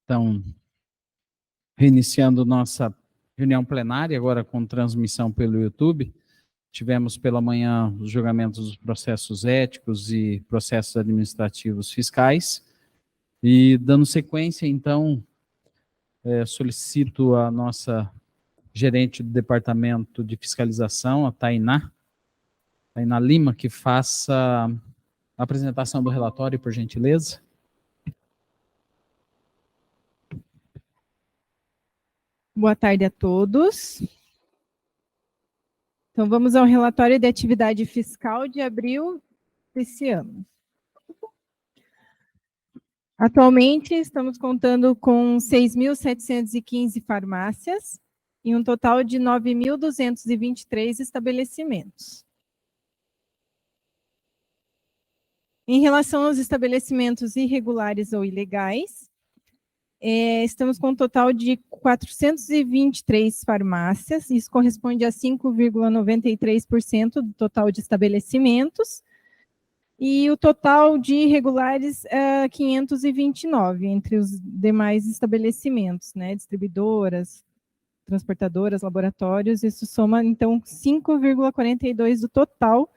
Então, reiniciando nossa reunião plenária, agora com transmissão pelo YouTube. Tivemos pela manhã os julgamentos dos processos éticos e processos administrativos fiscais. E, dando sequência, então, solicito a nossa gerente do Departamento de Fiscalização, a Tainá Lima, que faça a apresentação do relatório, por gentileza. Boa tarde a todos. Então, vamos ao relatório de atividade fiscal de abril desse ano. Atualmente, estamos contando com 6.715 farmácias e um total de 9.223 estabelecimentos. Em relação aos estabelecimentos irregulares ou ilegais, estamos com um total de 423 farmácias, isso corresponde a 5,93% do total de estabelecimentos, e o total de irregulares é 529, entre os demais estabelecimentos, né, distribuidoras, transportadoras, laboratórios, isso soma, então, 5,42% do total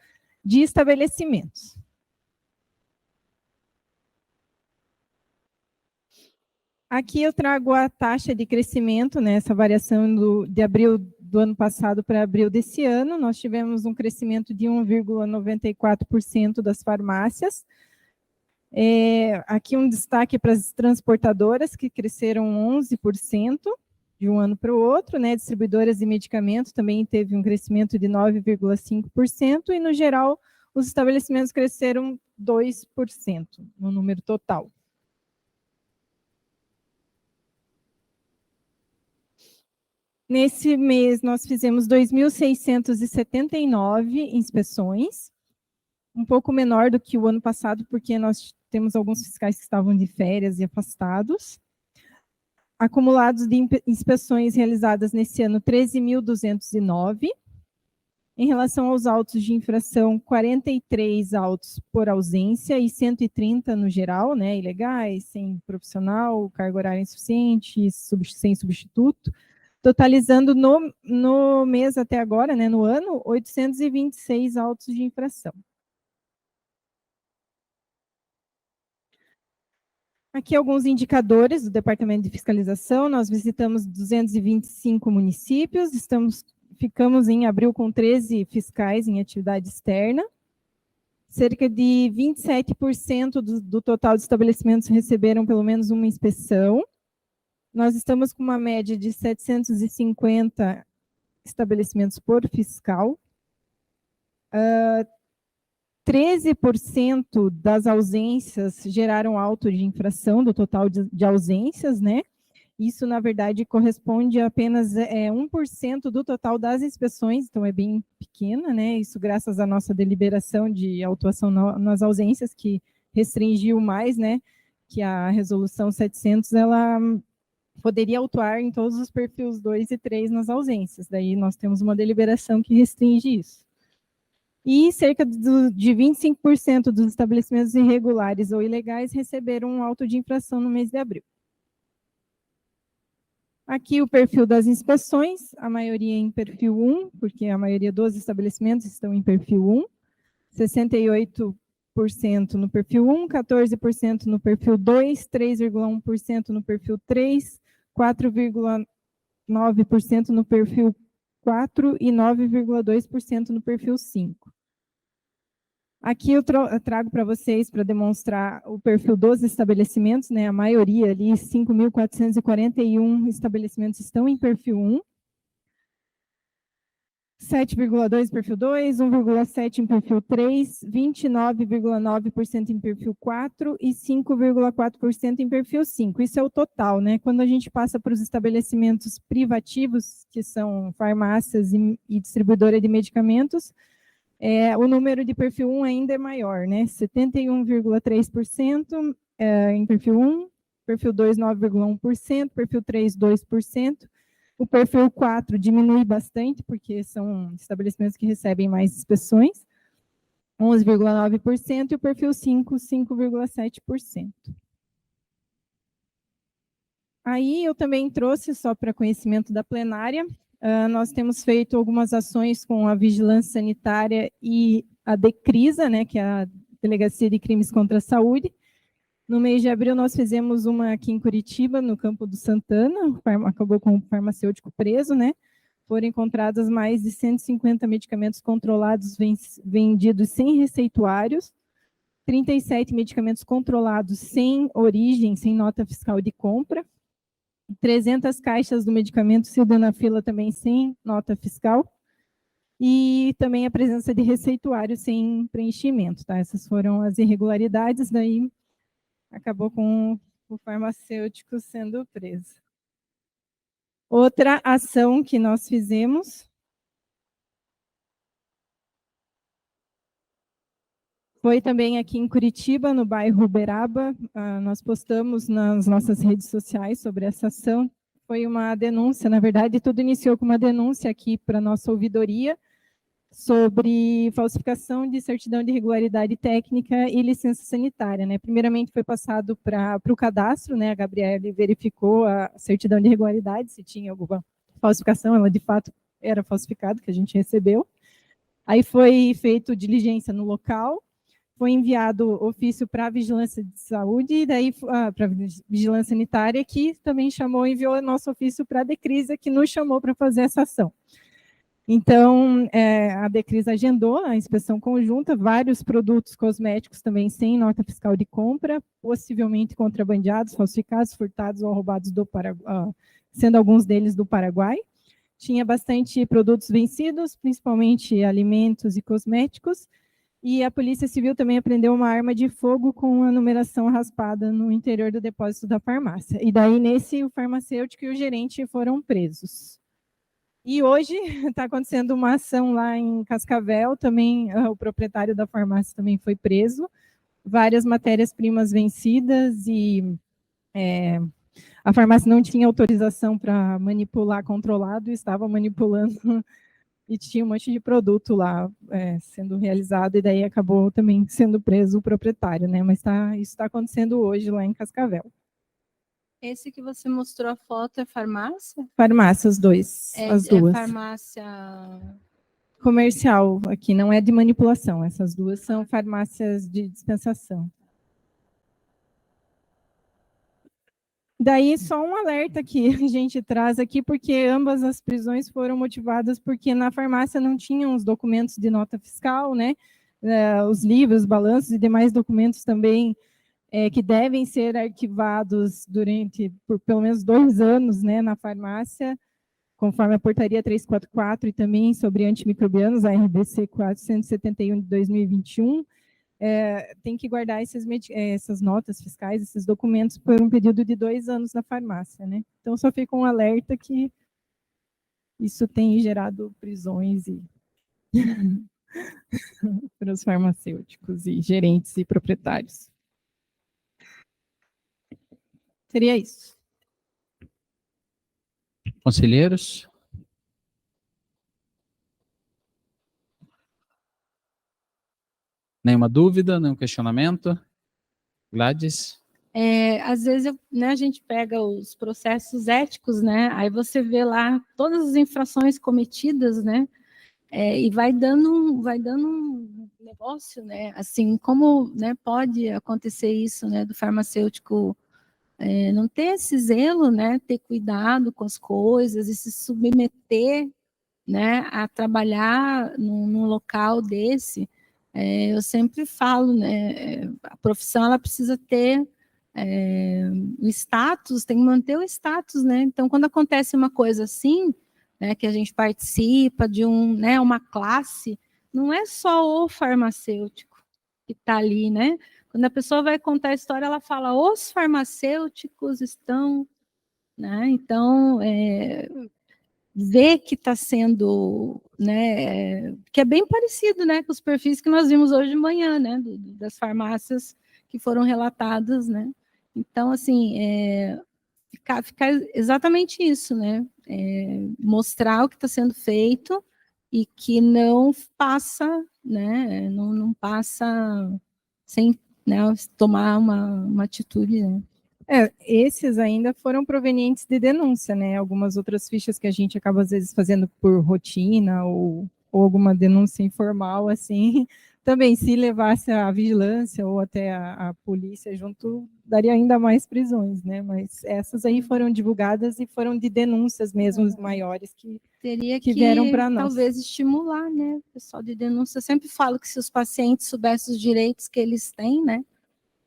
de estabelecimentos. Aqui eu trago a taxa de crescimento, né, essa variação de abril do ano passado para abril desse ano. Nós tivemos um crescimento de 1,94% das farmácias. Aqui um destaque para as transportadoras, que cresceram 11% de um ano para o outro, né, distribuidoras de medicamentos também teve um crescimento de 9,5%, e no geral os estabelecimentos cresceram 2% no número total. Nesse mês, nós fizemos 2.679 inspeções, um pouco menor do que o ano passado, porque nós temos alguns fiscais que estavam de férias e afastados. Acumulados de inspeções realizadas nesse ano, 13.209. Em relação aos autos de infração, 43 autos por ausência e 130 no geral, né, ilegais, sem profissional, carga horária insuficiente, sem substituto. Totalizando no mês até agora, né, no ano, 826 autos de infração. Aqui alguns indicadores do Departamento de Fiscalização. Nós visitamos 225 municípios, ficamos em abril com 13 fiscais em atividade externa. Cerca de 27% do total de estabelecimentos receberam pelo menos uma inspeção. Nós estamos com uma média de 750 estabelecimentos por fiscal. 13% das ausências geraram auto de infração do total de ausências, né? Isso, na verdade, corresponde a apenas 1% do total das inspeções, então é bem pequena, né? Isso graças à nossa deliberação de autuação nas ausências, que restringiu mais, né? Que a resolução 700, ela poderia autuar em todos os perfis 2 e 3 nas ausências. Daí nós temos uma deliberação que restringe isso. E cerca de 25% dos estabelecimentos irregulares ou ilegais receberam um auto de infração no mês de abril. Aqui o perfil das inspeções, a maioria em perfil 1, porque a maioria dos estabelecimentos estão em perfil 1, 68% no perfil 1, 14% no perfil 2, 3,1% no perfil 3, 4,9% no perfil 4 e 9,2% no perfil 5. Aqui eu trago para vocês, para demonstrar o perfil dos estabelecimentos, né? A maioria ali, 5.441 estabelecimentos estão em perfil 1, 7,2% em perfil 2, 1,7% em perfil 3, 29,9% em perfil 4 e 5,4% em perfil 5. Isso é o total, né? Quando a gente passa para os estabelecimentos privativos, que são farmácias e distribuidora de medicamentos, o número de perfil 1 ainda é maior, né? 71,3% em perfil 1, perfil 2, 9,1%, perfil 3, 2%. O perfil 4 diminui bastante, porque são estabelecimentos que recebem mais inspeções, 11,9%, e o perfil 5, 5,7%. Aí eu também trouxe, só para conhecimento da plenária, nós temos feito algumas ações com a Vigilância Sanitária e a DECRISA, né, que é a Delegacia de Crimes contra a Saúde. No mês de abril, nós fizemos uma aqui em Curitiba, no Campo do Santana, acabou com o farmacêutico preso, né? Foram encontradas mais de 150 medicamentos controlados vendidos sem receituários, 37 medicamentos controlados sem origem, sem nota fiscal de compra, 300 caixas do medicamento sildenafila também sem nota fiscal, e também a presença de receituário sem preenchimento, tá? Essas foram as irregularidades, daí acabou com o farmacêutico sendo preso. Outra ação que nós fizemos foi também aqui em Curitiba, no bairro Uberaba. Nós postamos nas nossas redes sociais sobre essa ação. Foi uma denúncia, na verdade, tudo iniciou com uma denúncia aqui para a nossa ouvidoria, sobre falsificação de certidão de regularidade técnica e licença sanitária, né? Primeiramente foi passado para o cadastro, né? A Gabriele verificou a certidão de regularidade, se tinha alguma falsificação, ela de fato era falsificada, que a gente recebeu. Aí foi feito diligência no local, foi enviado ofício para a Vigilância de Saúde e daí para a Vigilância Sanitária, que também enviou nosso ofício para a Decrisa, que nos chamou para fazer essa ação. Então, a Decris agendou a inspeção conjunta, vários produtos cosméticos também sem nota fiscal de compra, possivelmente contrabandeados, falsificados, furtados ou roubados do Paraguai, sendo alguns deles do Paraguai. Tinha bastante produtos vencidos, principalmente alimentos e cosméticos, e a Polícia Civil também apreendeu uma arma de fogo com a numeração raspada no interior do depósito da farmácia. E daí, nesse, o farmacêutico e o gerente foram presos. E hoje está acontecendo uma ação lá em Cascavel, também o proprietário da farmácia também foi preso, várias matérias-primas vencidas e a farmácia não tinha autorização para manipular controlado, estava manipulando e tinha um monte de produto lá sendo realizado, e daí acabou também sendo preso o proprietário, né? Mas isso está acontecendo hoje lá em Cascavel. Esse que você mostrou a foto é farmácia? Farmácia, as duas. É farmácia comercial aqui, não é de manipulação. Essas duas são farmácias de dispensação. Daí, só um alerta que a gente traz aqui, porque ambas as prisões foram motivadas porque na farmácia não tinham os documentos de nota fiscal, né? Os livros, balanços e demais documentos também que devem ser arquivados por pelo menos 2 anos, né, na farmácia, conforme a portaria 344 e também sobre antimicrobianos, a RDC 471 de 2021, tem que guardar essas notas fiscais, esses documentos, por um período de 2 anos na farmácia, né? Então, só fica um alerta que isso tem gerado prisões para os farmacêuticos e gerentes e proprietários. Seria isso. Conselheiros? Nenhuma dúvida, nenhum questionamento? Gladys? Às vezes, a gente pega os processos éticos, né? Aí você vê lá todas as infrações cometidas, né? E vai dando um negócio, né? Assim, como, né, pode acontecer isso, né? Do farmacêutico não ter esse zelo, né? Ter cuidado com as coisas e se submeter, né? A trabalhar num local desse. Eu sempre falo, né? A profissão ela precisa ter o status, tem que manter o status, né? Então, quando acontece uma coisa assim, né, que a gente participa de uma classe, não é só o farmacêutico que está ali, né? Quando a pessoa vai contar a história, ela fala, os farmacêuticos estão, né? Então, ver que está sendo, né, que é bem parecido, né, com os perfis que nós vimos hoje de manhã, né, das farmácias que foram relatadas, né. Então, assim, ficar exatamente isso, né, mostrar o que está sendo feito e que não passa, né, não passa sem, né, tomar uma atitude, né. Esses ainda foram provenientes de denúncia, né? Algumas outras fichas que a gente acaba, às vezes, fazendo por rotina ou alguma denúncia informal, assim, também, se levasse a vigilância ou até a polícia junto, daria ainda mais prisões, né? Mas essas aí foram divulgadas e foram de denúncias mesmo, os maiores Teria que vieram para nós. talvez estimular, né? O pessoal de denúncia, eu sempre falo que se os pacientes soubessem os direitos que eles têm, né?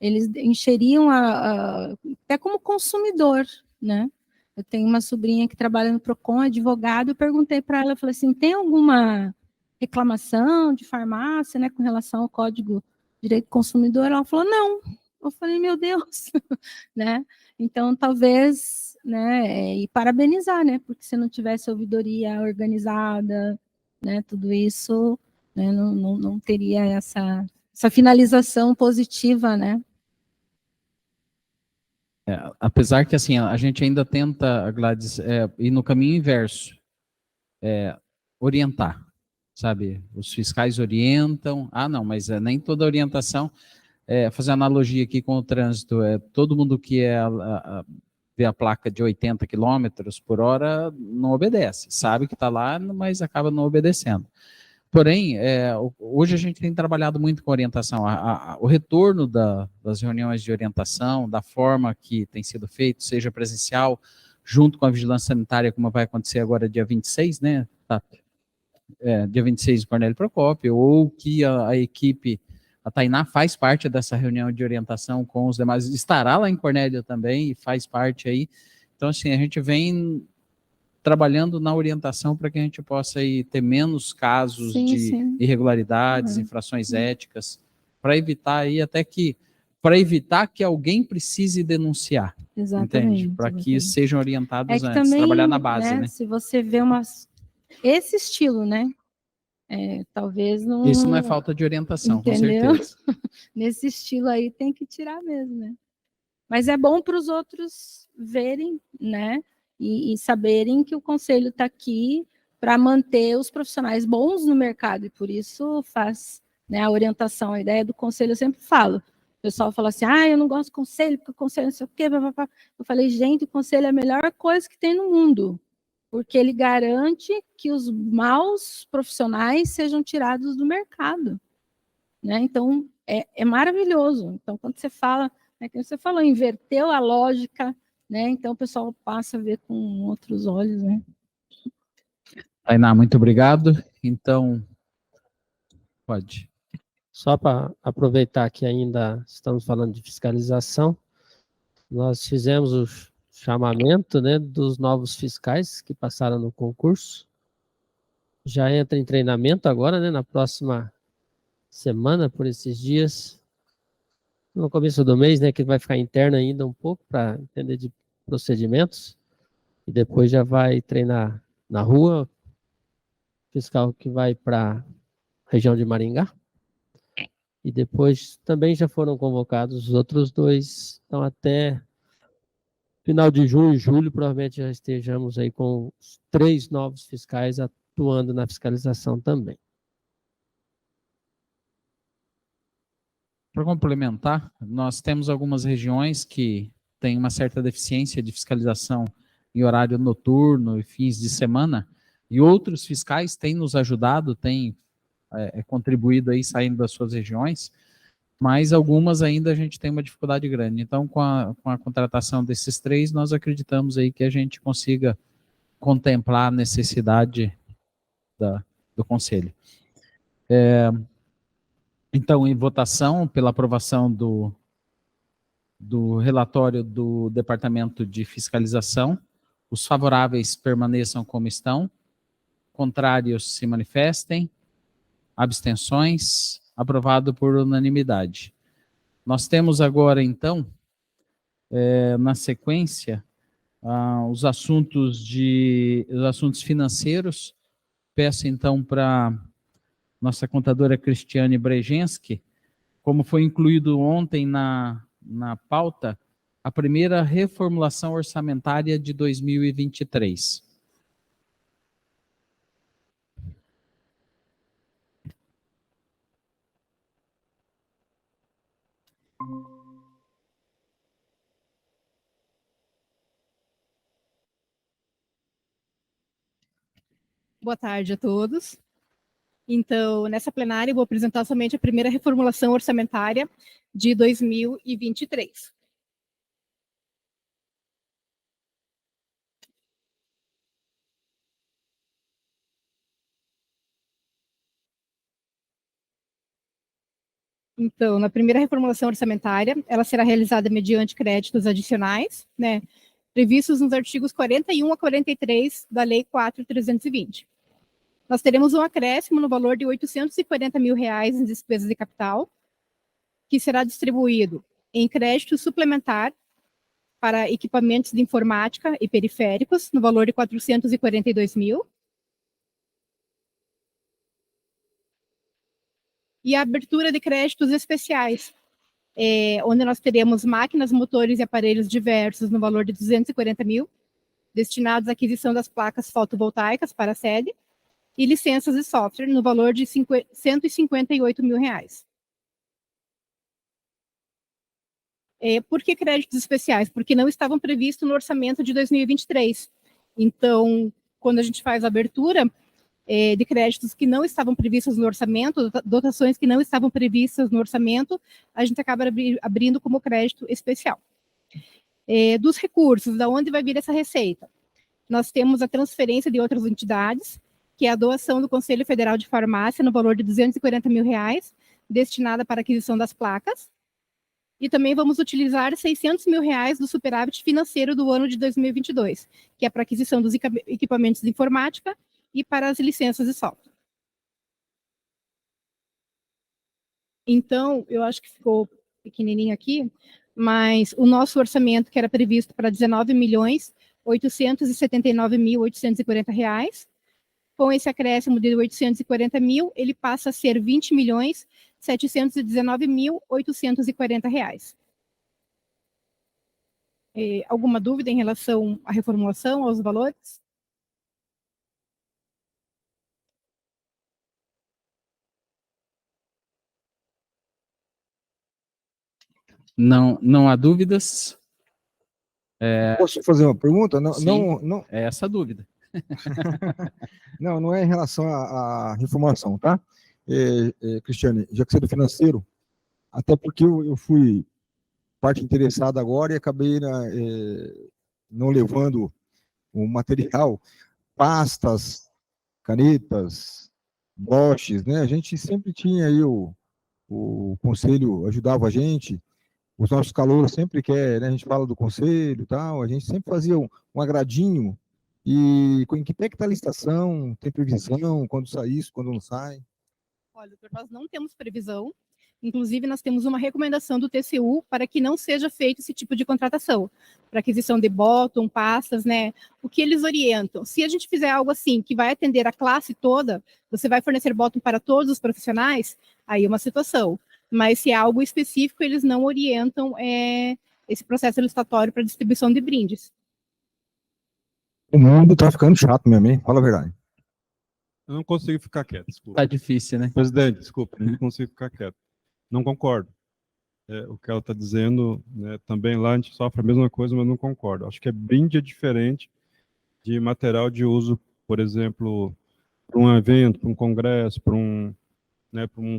Eles encheriam até como consumidor, né? Eu tenho uma sobrinha que trabalha no Procon, advogado, eu perguntei para ela, eu falei assim, tem alguma reclamação de farmácia, né, com relação ao Código de Direito do Consumidor? Ela falou, não. Eu falei, meu Deus, né? Então, talvez, né, e parabenizar, né, porque se não tivesse ouvidoria organizada, né, tudo isso, né, não teria essa finalização positiva, né? Apesar que assim a gente ainda tenta, Gladys, ir no caminho inverso, orientar, sabe? Os fiscais orientam. Ah, não, mas nem toda orientação. Fazer analogia aqui com o trânsito, todo mundo que vê a placa de 80 quilômetros por hora não obedece, sabe que está lá, mas acaba não obedecendo. Porém, hoje a gente tem trabalhado muito com orientação. O retorno das reuniões de orientação, da forma que tem sido feito, seja presencial, junto com a vigilância sanitária, como vai acontecer agora dia 26, né? Dia 26 do Cornélio Procópio, ou que a equipe, a Tainá faz parte dessa reunião de orientação com os demais, estará lá em Cornélio também e faz parte aí. Então, assim, a gente vem trabalhando na orientação para que a gente possa aí ter menos casos de irregularidades, infrações éticas, para evitar aí para evitar que alguém precise denunciar. Exatamente. Para que sejam orientados antes, também, trabalhar na base, né? Se você vê esse estilo, né? Talvez não. Isso não é falta de orientação, entendeu? Com certeza. Nesse estilo aí tem que tirar mesmo, né? Mas é bom para os outros verem, né? E saberem que o conselho está aqui para manter os profissionais bons no mercado, e por isso faz, né, a orientação, a ideia do conselho, eu sempre falo. O pessoal fala assim, eu não gosto do conselho, porque o conselho não sei o quê. Eu falei, gente, o conselho é a melhor coisa que tem no mundo, porque ele garante que os maus profissionais sejam tirados do mercado, né? Então, é maravilhoso. Então, quando você fala, né, que você falou, inverteu a lógica, né? Então, o pessoal passa a ver com outros olhos, né? Tainá, muito obrigado. Então, pode. Só para aproveitar que ainda estamos falando de fiscalização, nós fizemos o chamamento, né, dos novos fiscais que passaram no concurso. Já entra em treinamento agora, né, na próxima semana, por esses dias. No começo do mês, né, que vai ficar interno ainda um pouco para entender de procedimentos. E depois já vai treinar na rua, fiscal que vai para a região de Maringá. E depois também já foram convocados os outros dois. Então, até final de junho e julho, provavelmente já estejamos aí com os 3 novos fiscais atuando na fiscalização também. Para complementar, nós temos algumas regiões que têm uma certa deficiência de fiscalização em horário noturno e fins de semana, e outros fiscais têm nos ajudado, têm contribuído aí saindo das suas regiões, mas algumas ainda a gente tem uma dificuldade grande. Então, com a contratação desses 3, nós acreditamos aí que a gente consiga contemplar a necessidade do Conselho. Então, em votação, pela aprovação do relatório do Departamento de Fiscalização, os favoráveis permaneçam como estão, contrários se manifestem, abstenções, aprovado por unanimidade. Nós temos agora, então, na sequência, os assuntos financeiros. Peço, então, para nossa contadora Cristiane Brejensky, como foi incluído ontem na pauta, a primeira reformulação orçamentária de 2023. Boa tarde a todos. Então, nessa plenária, eu vou apresentar somente a primeira reformulação orçamentária de 2023. Então, na primeira reformulação orçamentária, ela será realizada mediante créditos adicionais, né, previstos nos artigos 41 a 43 da Lei 4.320. Nós teremos um acréscimo no valor de R$ 840 mil em despesas de capital, que será distribuído em crédito suplementar para equipamentos de informática e periféricos, no valor de R$ 442 mil. E a abertura de créditos especiais, onde nós teremos máquinas, motores e aparelhos diversos, no valor de R$ 240 mil, destinados à aquisição das placas fotovoltaicas para a sede, e licenças de software, no valor de R$ 158 mil. Por que créditos especiais? Porque não estavam previstos no orçamento de 2023. Então, quando a gente faz a abertura de créditos que não estavam previstos no orçamento, dotações que não estavam previstas no orçamento, a gente acaba abrindo como crédito especial. Dos recursos, da onde vai vir essa receita? Nós temos a transferência de outras entidades, que é a doação do Conselho Federal de Farmácia, no valor de R$ 240 mil, destinada para a aquisição das placas. E também vamos utilizar R$ 600 mil do superávit financeiro do ano de 2022, que é para a aquisição dos equipamentos de informática e para as licenças de software. Então, eu acho que ficou pequenininho aqui, mas o nosso orçamento, que era previsto para R$ 19.879.840, com esse acréscimo de 840 mil, ele passa a ser R$ 20.719.840. Alguma dúvida em relação à reformulação, aos valores? Não há dúvidas? Posso fazer uma pergunta? Não, Sim, não, é essa a dúvida. não é em relação à reformulação, tá? Cristiane, já que você é do financeiro, até porque eu fui parte interessada agora e acabei não levando o material, pastas, canetas, broches, né? A gente sempre tinha aí o conselho ajudava a gente, os nossos calouros sempre quer, né? A gente fala do conselho e tal, a gente sempre fazia um agradinho. E em que pé que está a licitação? Tem previsão? Quando sai isso, quando não sai? Olha, doutor, nós não temos previsão. Inclusive, nós temos uma recomendação do TCU para que não seja feito esse tipo de contratação, para aquisição de bottom, pastas, né? O que eles orientam? Se a gente fizer algo assim, que vai atender a classe toda, você vai fornecer bottom para todos os profissionais, aí é uma situação. Mas se é algo específico, eles não orientam esse processo licitatório para distribuição de brindes. O mundo está ficando chato mesmo, hein? Fala a verdade. Eu não consigo ficar quieto, desculpa. Tá difícil, né? Presidente, desculpa, não consigo ficar quieto. Não concordo. O que ela está dizendo, né, também lá a gente sofre a mesma coisa, mas não concordo. Acho que brinde é diferente de material de uso, por exemplo, para um evento, para um congresso, para um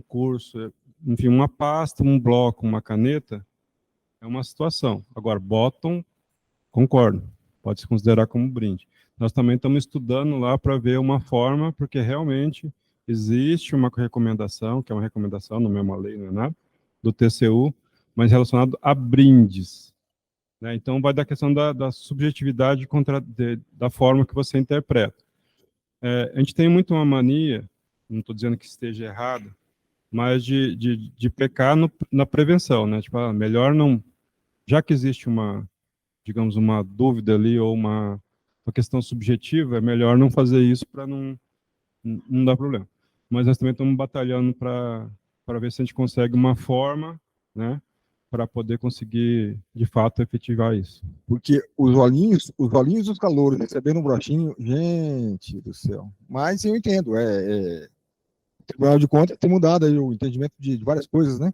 curso, enfim, uma pasta, um bloco, uma caneta, é uma situação. Agora, bottom, concordo, pode se considerar como brinde. Nós também estamos estudando lá para ver uma forma, porque realmente existe uma recomendação, que é uma recomendação, não é uma lei, não é nada, do TCU, mas relacionado a brindes. Né? Então, vai da questão da subjetividade da forma que você interpreta. A gente tem muito uma mania, não estou dizendo que esteja errado, mas de pecar na prevenção. Né? Tipo, melhor não... Já que existe digamos, uma dúvida ali, ou uma questão subjetiva, é melhor não fazer isso para não dar problema. Mas nós também estamos batalhando para ver se a gente consegue uma forma, né, para poder conseguir, de fato, efetivar isso. Porque os olhinhos dos calouros recebendo um brochinho, gente do céu. Mas eu entendo, o Tribunal de Contas tem mudado aí o entendimento de várias coisas, né?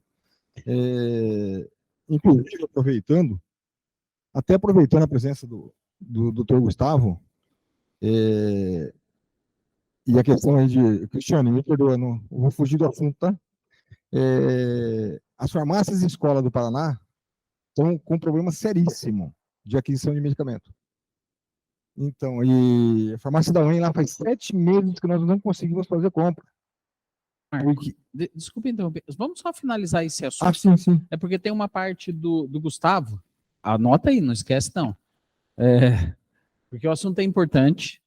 Inclusive, aproveitando a presença do Dr. Gustavo, E a questão aí de... Cristiane, me perdoa, não, eu vou fugir do assunto, tá? As farmácias e escolas do Paraná estão com um problema seríssimo de aquisição de medicamento. Então, e a farmácia da UEM lá faz 7 meses que nós não conseguimos fazer compra. Marco, desculpa interromper. Vamos só finalizar esse assunto. Ah, sim, sim. É porque tem uma parte do Gustavo. Anota aí, não esquece não. Porque o assunto é importante.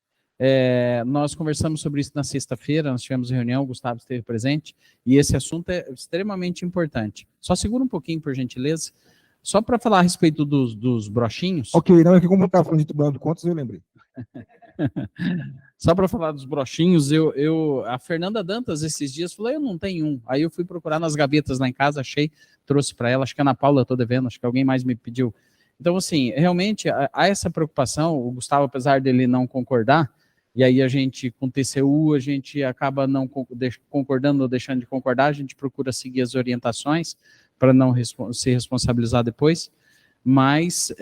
Nós conversamos sobre isso na sexta-feira, nós tivemos reunião, o Gustavo esteve presente, e esse assunto é extremamente importante. Só segura um pouquinho, por gentileza. Só para falar a respeito dos brochinhos. Ok, não, é que como eu estava falando de Tribunal de Contas, eu lembrei. Só para falar dos brochinhos, a Fernanda Dantas, esses dias, falou, eu não tenho um. Aí eu fui procurar nas gavetas lá em casa, achei, trouxe para ela, acho que a Ana Paula estou devendo, acho que alguém mais me pediu. Então, assim, realmente, há essa preocupação, o Gustavo, apesar dele não concordar, e aí a gente, com TCU, a gente acaba não concordando ou deixando de concordar, a gente procura seguir as orientações para não ser responsabilizado depois, mas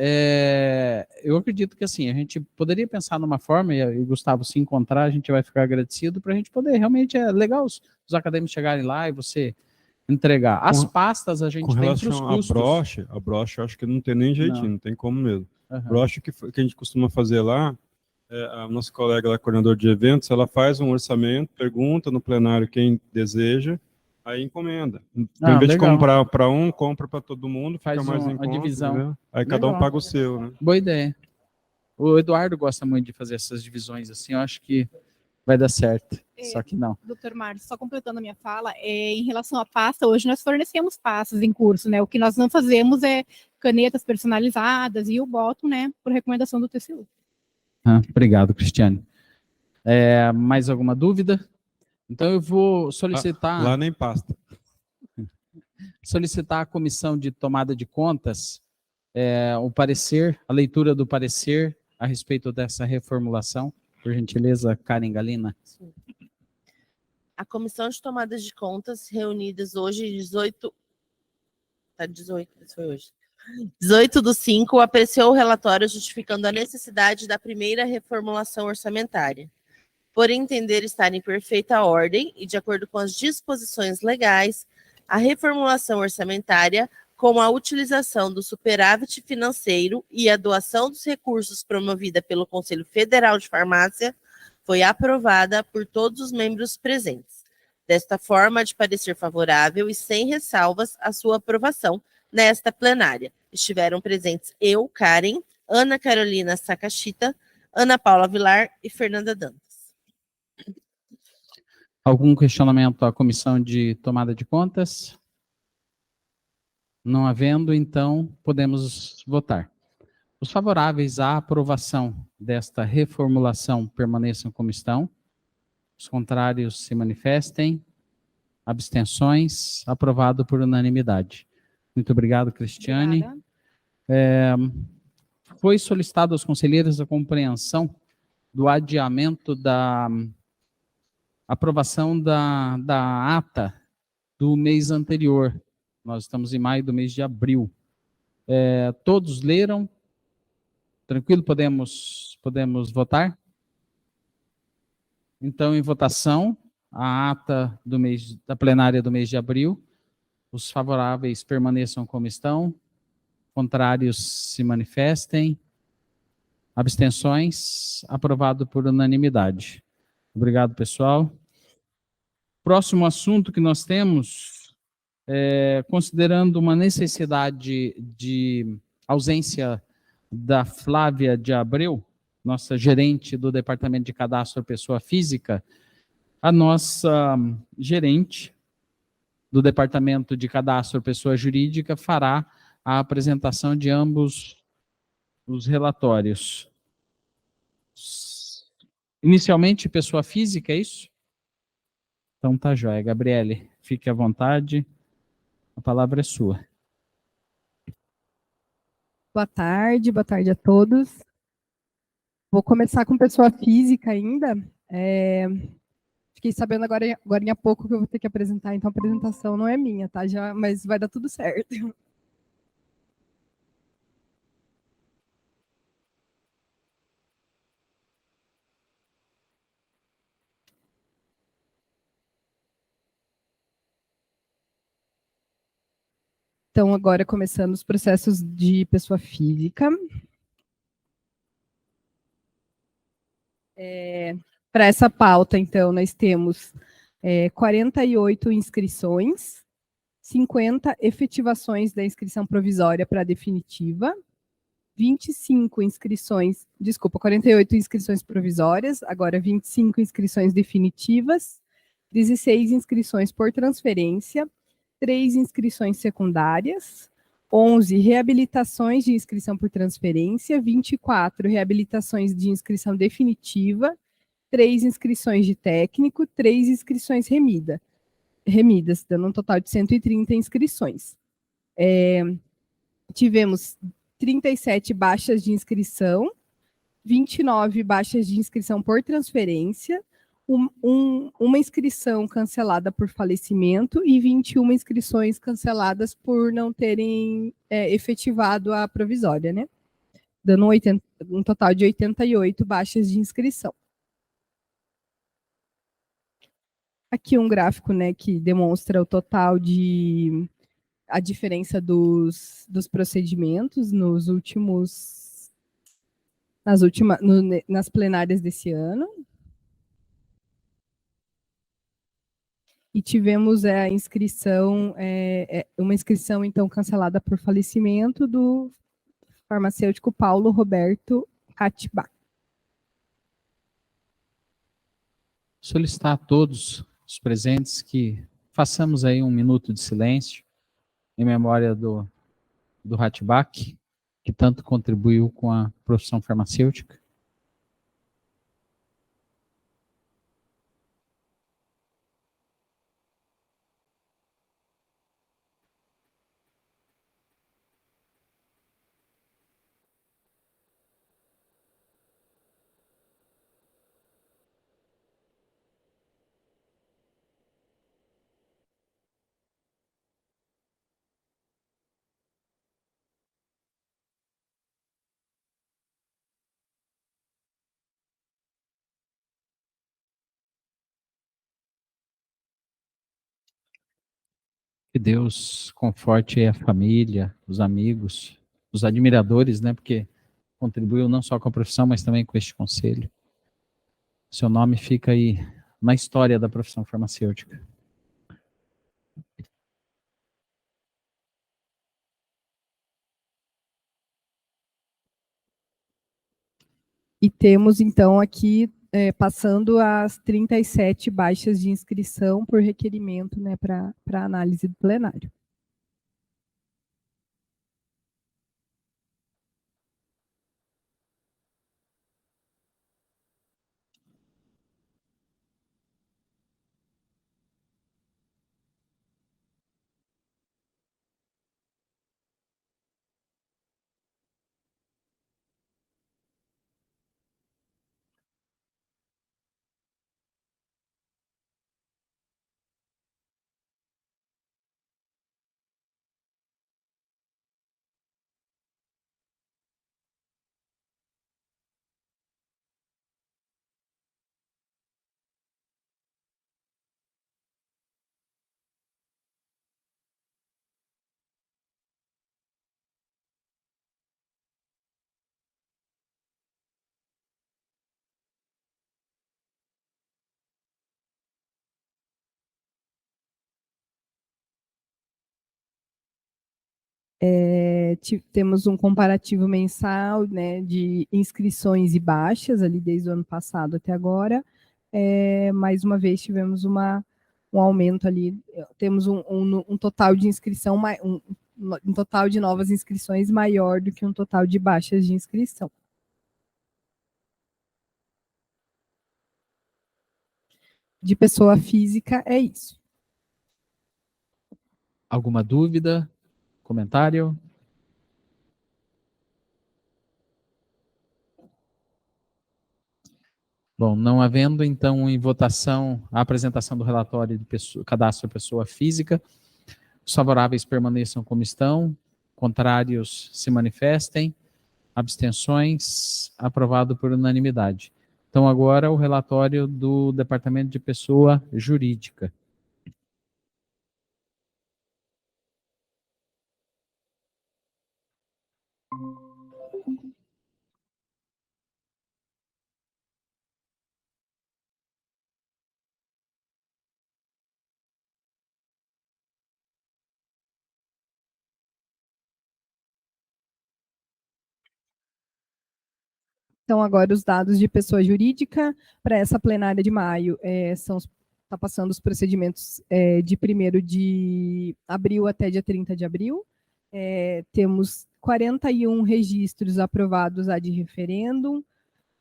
eu acredito que assim, a gente poderia pensar numa forma, e Gustavo, se encontrar, a gente vai ficar agradecido para a gente poder, realmente é legal os acadêmicos chegarem lá e você entregar. As pastas a gente com tem para os relação custos. a broche, eu acho que não tem nem jeitinho, não tem como mesmo. Uhum. Broche que a gente costuma fazer lá, a nossa colega lá, coordenadora de eventos, ela faz um orçamento, pergunta no plenário quem deseja, aí encomenda. Então, em vez de comprar para um, compra para todo mundo, fica faz mais em conta, divisão. entendeu? Aí cada um paga o seu, né? Boa ideia. O Eduardo gosta muito de fazer essas divisões assim, eu acho que vai dar certo, só que não. Doutor Márcio, só completando a minha fala, em relação à pasta, hoje nós fornecemos pastas em curso, né? O que nós não fazemos é canetas personalizadas e o bottom, né, por recomendação do TCU. Obrigado, Cristiane. Mais alguma dúvida? Então eu vou solicitar... Lá nem pasta. Solicitar à comissão de tomada de contas o parecer, a leitura do parecer a respeito dessa reformulação. Por gentileza, Karen Galina. Sim. A comissão de tomadas de contas, reunidas hoje, 18 foi hoje. 18/5, apreciou o relatório justificando a necessidade da primeira reformulação orçamentária. Por entender estar em perfeita ordem e de acordo com as disposições legais, a reformulação orçamentária, com a utilização do superávit financeiro e a doação dos recursos promovida pelo Conselho Federal de Farmácia, foi aprovada por todos os membros presentes. Desta forma, de parecer favorável e sem ressalvas a sua aprovação nesta plenária. Estiveram presentes eu, Karen, Ana Carolina Sakashita, Ana Paula Vilar e Fernanda Dantas. Algum questionamento à comissão de tomada de contas? Não havendo, então, podemos votar. Os favoráveis à aprovação desta reformulação permaneçam como estão. Os contrários se manifestem. Abstenções. Aprovado por unanimidade. Muito obrigado, Cristiane. Foi solicitado aos conselheiros a compreensão do adiamento da aprovação da ata do mês anterior. Nós estamos em maio do mês de abril. Todos leram? Tranquilo? Podemos votar? Então, em votação, a ata da plenária do mês de abril. Os favoráveis permaneçam como estão. Contrários se manifestem. Abstenções? Aprovado por unanimidade. Obrigado, pessoal. Próximo assunto que nós temos, considerando uma necessidade de ausência da Flávia de Abreu, nossa gerente do Departamento de Cadastro Pessoa Física, a nossa gerente do Departamento de Cadastro Pessoa Jurídica fará a apresentação de ambos os relatórios. Inicialmente, pessoa física, é isso? Então tá joia. Gabriele, fique à vontade. A palavra é sua. Boa tarde a todos. Vou começar com pessoa física ainda. Fiquei sabendo agora há pouco que eu vou ter que apresentar, então a apresentação não é minha, tá? Mas vai dar tudo certo. Então, agora começando os processos de pessoa física. Para essa pauta, então, nós temos 48 inscrições, 50 efetivações da inscrição provisória para a definitiva, 25 inscrições, 48 inscrições provisórias, agora 25 inscrições definitivas, 16 inscrições por transferência, 3 inscrições secundárias, 11 reabilitações de inscrição por transferência, 24 reabilitações de inscrição definitiva, 3 inscrições de técnico, 3 inscrições remidas, dando um total de 130 inscrições. Tivemos 37 baixas de inscrição, 29 baixas de inscrição por transferência, uma inscrição cancelada por falecimento e 21 inscrições canceladas por não terem efetivado a provisória, né? Dando um total de 88 baixas de inscrição. Aqui um gráfico, né, que demonstra o total a diferença dos procedimentos nas plenárias desse ano. E tivemos a inscrição, uma inscrição, então, cancelada por falecimento do farmacêutico Paulo Roberto Hatbach. Solicitar a todos os presentes que façamos aí um minuto de silêncio em memória do Hatbach, que tanto contribuiu com a profissão farmacêutica. Que Deus conforte a família, os amigos, os admiradores, né? Porque contribuiu não só com a profissão, mas também com este conselho. Seu nome fica aí na história da profissão farmacêutica. E temos, então, aqui, passando as 37 baixas de inscrição por requerimento, né, para análise do plenário. Temos um comparativo mensal, né, de inscrições e baixas, ali desde o ano passado até agora. Mais uma vez tivemos um aumento ali, temos um total de inscrição, um total de novas inscrições maior do que um total de baixas de inscrição. De pessoa física, é isso. Alguma dúvida? Comentário? Bom, não havendo, então, em votação a apresentação do relatório de cadastro de pessoa física, os favoráveis permaneçam como estão, contrários se manifestem, abstenções, aprovado por unanimidade. Então, agora o relatório do Departamento de Pessoa Jurídica. Então, agora os dados de pessoa jurídica para essa plenária de maio está passando os procedimentos de 1º de abril até dia 30 de abril. Temos 41 registros aprovados ad referendum,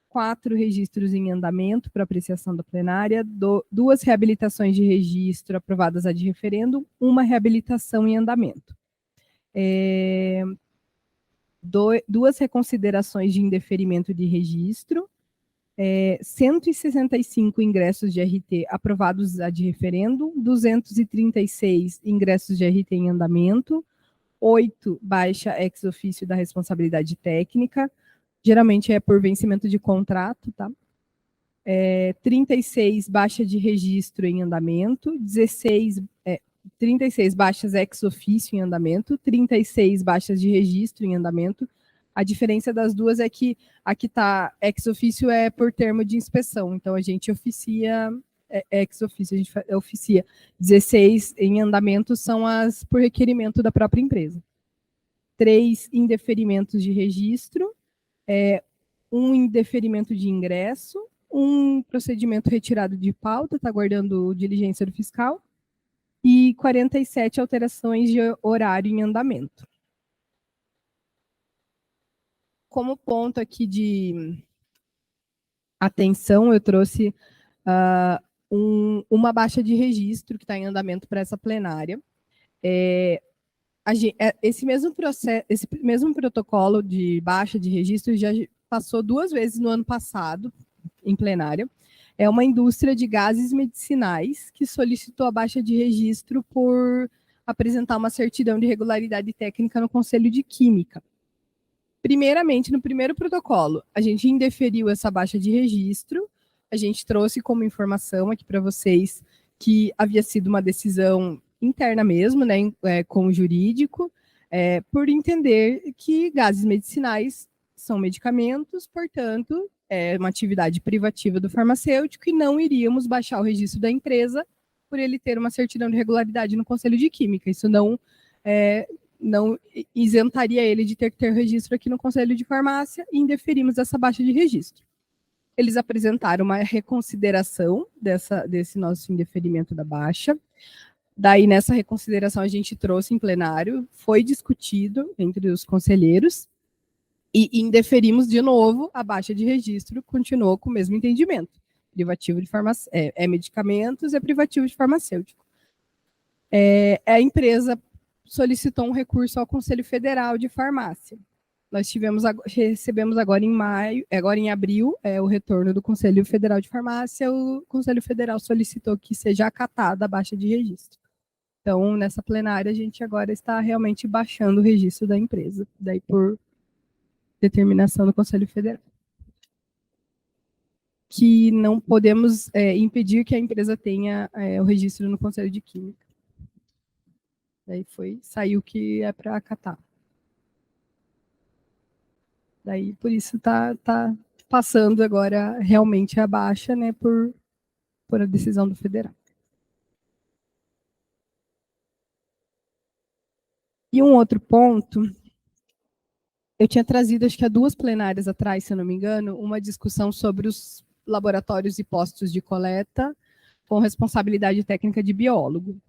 4 registros em andamento para apreciação da plenária, 2 reabilitações de registro aprovadas ad referendum, 1 reabilitação em andamento. 2 reconsiderações de indeferimento de registro, 165 ingressos de RT aprovados ad referendo, 236 ingressos de RT em andamento, 8 baixa ex ofício da responsabilidade técnica, geralmente é por vencimento de contrato, tá? 36 baixa de registro em andamento, 36 baixas ex ofício em andamento, 36 baixas de registro em andamento. A diferença das duas é que aqui está ex ofício é por termo de inspeção, então a gente oficia ex ofício, a gente oficia. 16 em andamento são as por requerimento da própria empresa. 3 indeferimentos de registro, 1 indeferimento de ingresso, 1 procedimento retirado de pauta, está aguardando diligência do fiscal, e 47 alterações de horário em andamento. Como ponto aqui de atenção, eu trouxe uma baixa de registro que está em andamento para essa plenária. Esse mesmo protocolo de baixa de registro já passou 2 vezes no ano passado, em plenária. É uma indústria de gases medicinais que solicitou a baixa de registro por apresentar uma certidão de regularidade técnica no Conselho de Química. Primeiramente, no primeiro protocolo, a gente indeferiu essa baixa de registro, a gente trouxe como informação aqui para vocês que havia sido uma decisão interna mesmo, né, com o jurídico, por entender que gases medicinais são medicamentos, portanto, é uma atividade privativa do farmacêutico e não iríamos baixar o registro da empresa por ele ter uma certidão de regularidade no Conselho de Química. Isso não isentaria ele de ter que ter registro aqui no Conselho de Farmácia e indeferimos essa baixa de registro. Eles apresentaram uma reconsideração desse nosso indeferimento da baixa. Daí, nessa reconsideração, a gente trouxe em plenário, foi discutido entre os conselheiros, e indeferimos de novo a baixa de registro, continuou com o mesmo entendimento. Privativo de medicamentos é privativo de farmacêutico. A empresa solicitou um recurso ao Conselho Federal de Farmácia. Nós recebemos agora em abril, o retorno do Conselho Federal de Farmácia. O Conselho Federal solicitou que seja acatada a baixa de registro. Então, nessa plenária, a gente agora está realmente baixando o registro da empresa, daí por determinação do Conselho Federal. Que não podemos impedir que a empresa tenha o registro no Conselho de Química. Daí saiu que é para acatar. Daí, por isso, está passando agora realmente a baixa, né, por a decisão do federal. E um outro ponto, eu tinha trazido, acho que há 2 plenárias atrás, se eu não me engano, uma discussão sobre os laboratórios e postos de coleta com responsabilidade técnica de biólogo.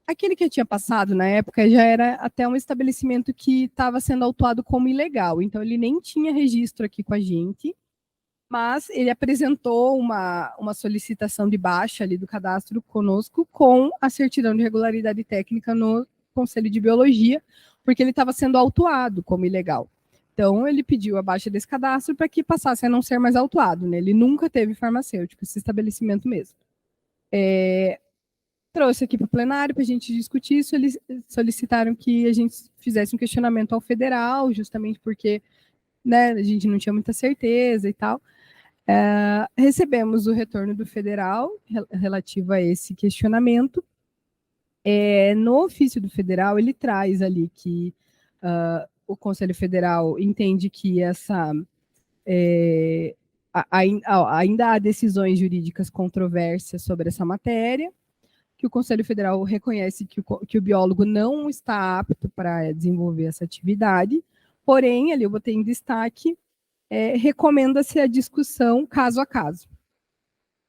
Aquele que eu tinha passado na época já era até um estabelecimento que estava sendo autuado como ilegal, então ele nem tinha registro aqui com a gente, mas ele apresentou uma solicitação de baixa ali do cadastro conosco com a certidão de regularidade técnica no Conselho de Biologia, porque ele estava sendo autuado como ilegal. Então, ele pediu a baixa desse cadastro para que passasse a não ser mais autuado, né? Ele nunca teve farmacêutico, esse estabelecimento mesmo. Trouxe aqui para o plenário para a gente discutir isso. Eles solicitaram que a gente fizesse um questionamento ao federal, justamente porque, né, a gente não tinha muita certeza e tal. Recebemos o retorno do federal relativo a esse questionamento. No ofício do federal, ele traz ali que o Conselho Federal entende que ainda há decisões jurídicas controversas sobre essa matéria, que o Conselho Federal reconhece que o biólogo não está apto para desenvolver essa atividade, porém, ali eu botei em destaque, recomenda-se a discussão caso a caso.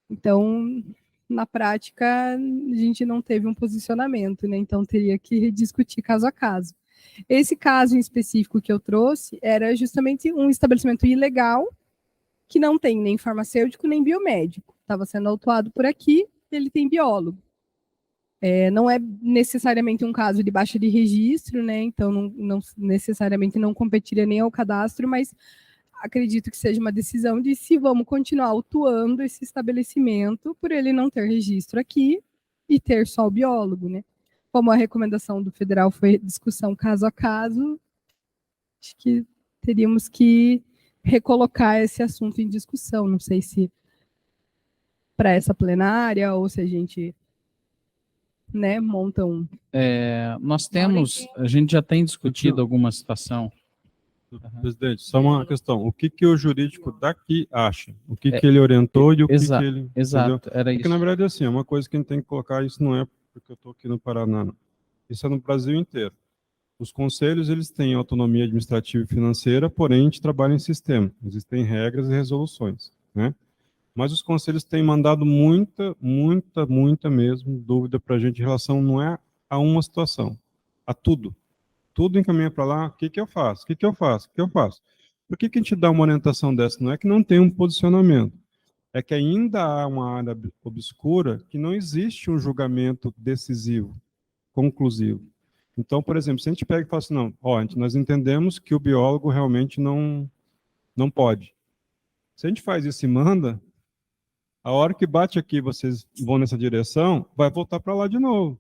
Então, na prática, a gente não teve um posicionamento, né? Então teria que discutir caso a caso. Esse caso em específico que eu trouxe era justamente um estabelecimento ilegal que não tem nem farmacêutico nem biomédico. Estava sendo autuado por aqui, ele tem biólogo. Não é necessariamente um caso de baixa de registro, né? Então não necessariamente não competiria nem ao cadastro, mas acredito que seja uma decisão de se vamos continuar autuando esse estabelecimento por ele não ter registro aqui e ter só o biólogo, né? Como a recomendação do federal foi discussão caso a caso, acho que teríamos que recolocar esse assunto em discussão. Não sei se para essa plenária ou se a gente, né, monta um... Nós temos, a gente já tem discutido alguma situação. Presidente, só uma questão. O que o jurídico daqui acha? O que ele orientou e o que ele... Exato, entendeu? era isso. Porque, na verdade, assim, é uma coisa que a gente tem que colocar, isso não é porque eu estou aqui no Paraná, não. Isso é no Brasil inteiro. Os conselhos, eles têm autonomia administrativa e financeira, porém, a gente trabalha em sistema. Existem regras e resoluções, né? Mas os conselhos têm mandado muita mesmo dúvida para a gente em relação, não é a uma situação, a tudo. Tudo encaminha para lá, o que eu faço? O que eu faço? O que eu faço? Por que a gente dá uma orientação dessa? Não é que não tem um posicionamento, é que ainda há uma área obscura que não existe um julgamento decisivo, conclusivo. Então, por exemplo, se a gente pega e fala assim, não, nós entendemos que o biólogo realmente não pode. Se a gente faz isso e manda, a hora que bate aqui, vocês vão nessa direção, vai voltar para lá de novo.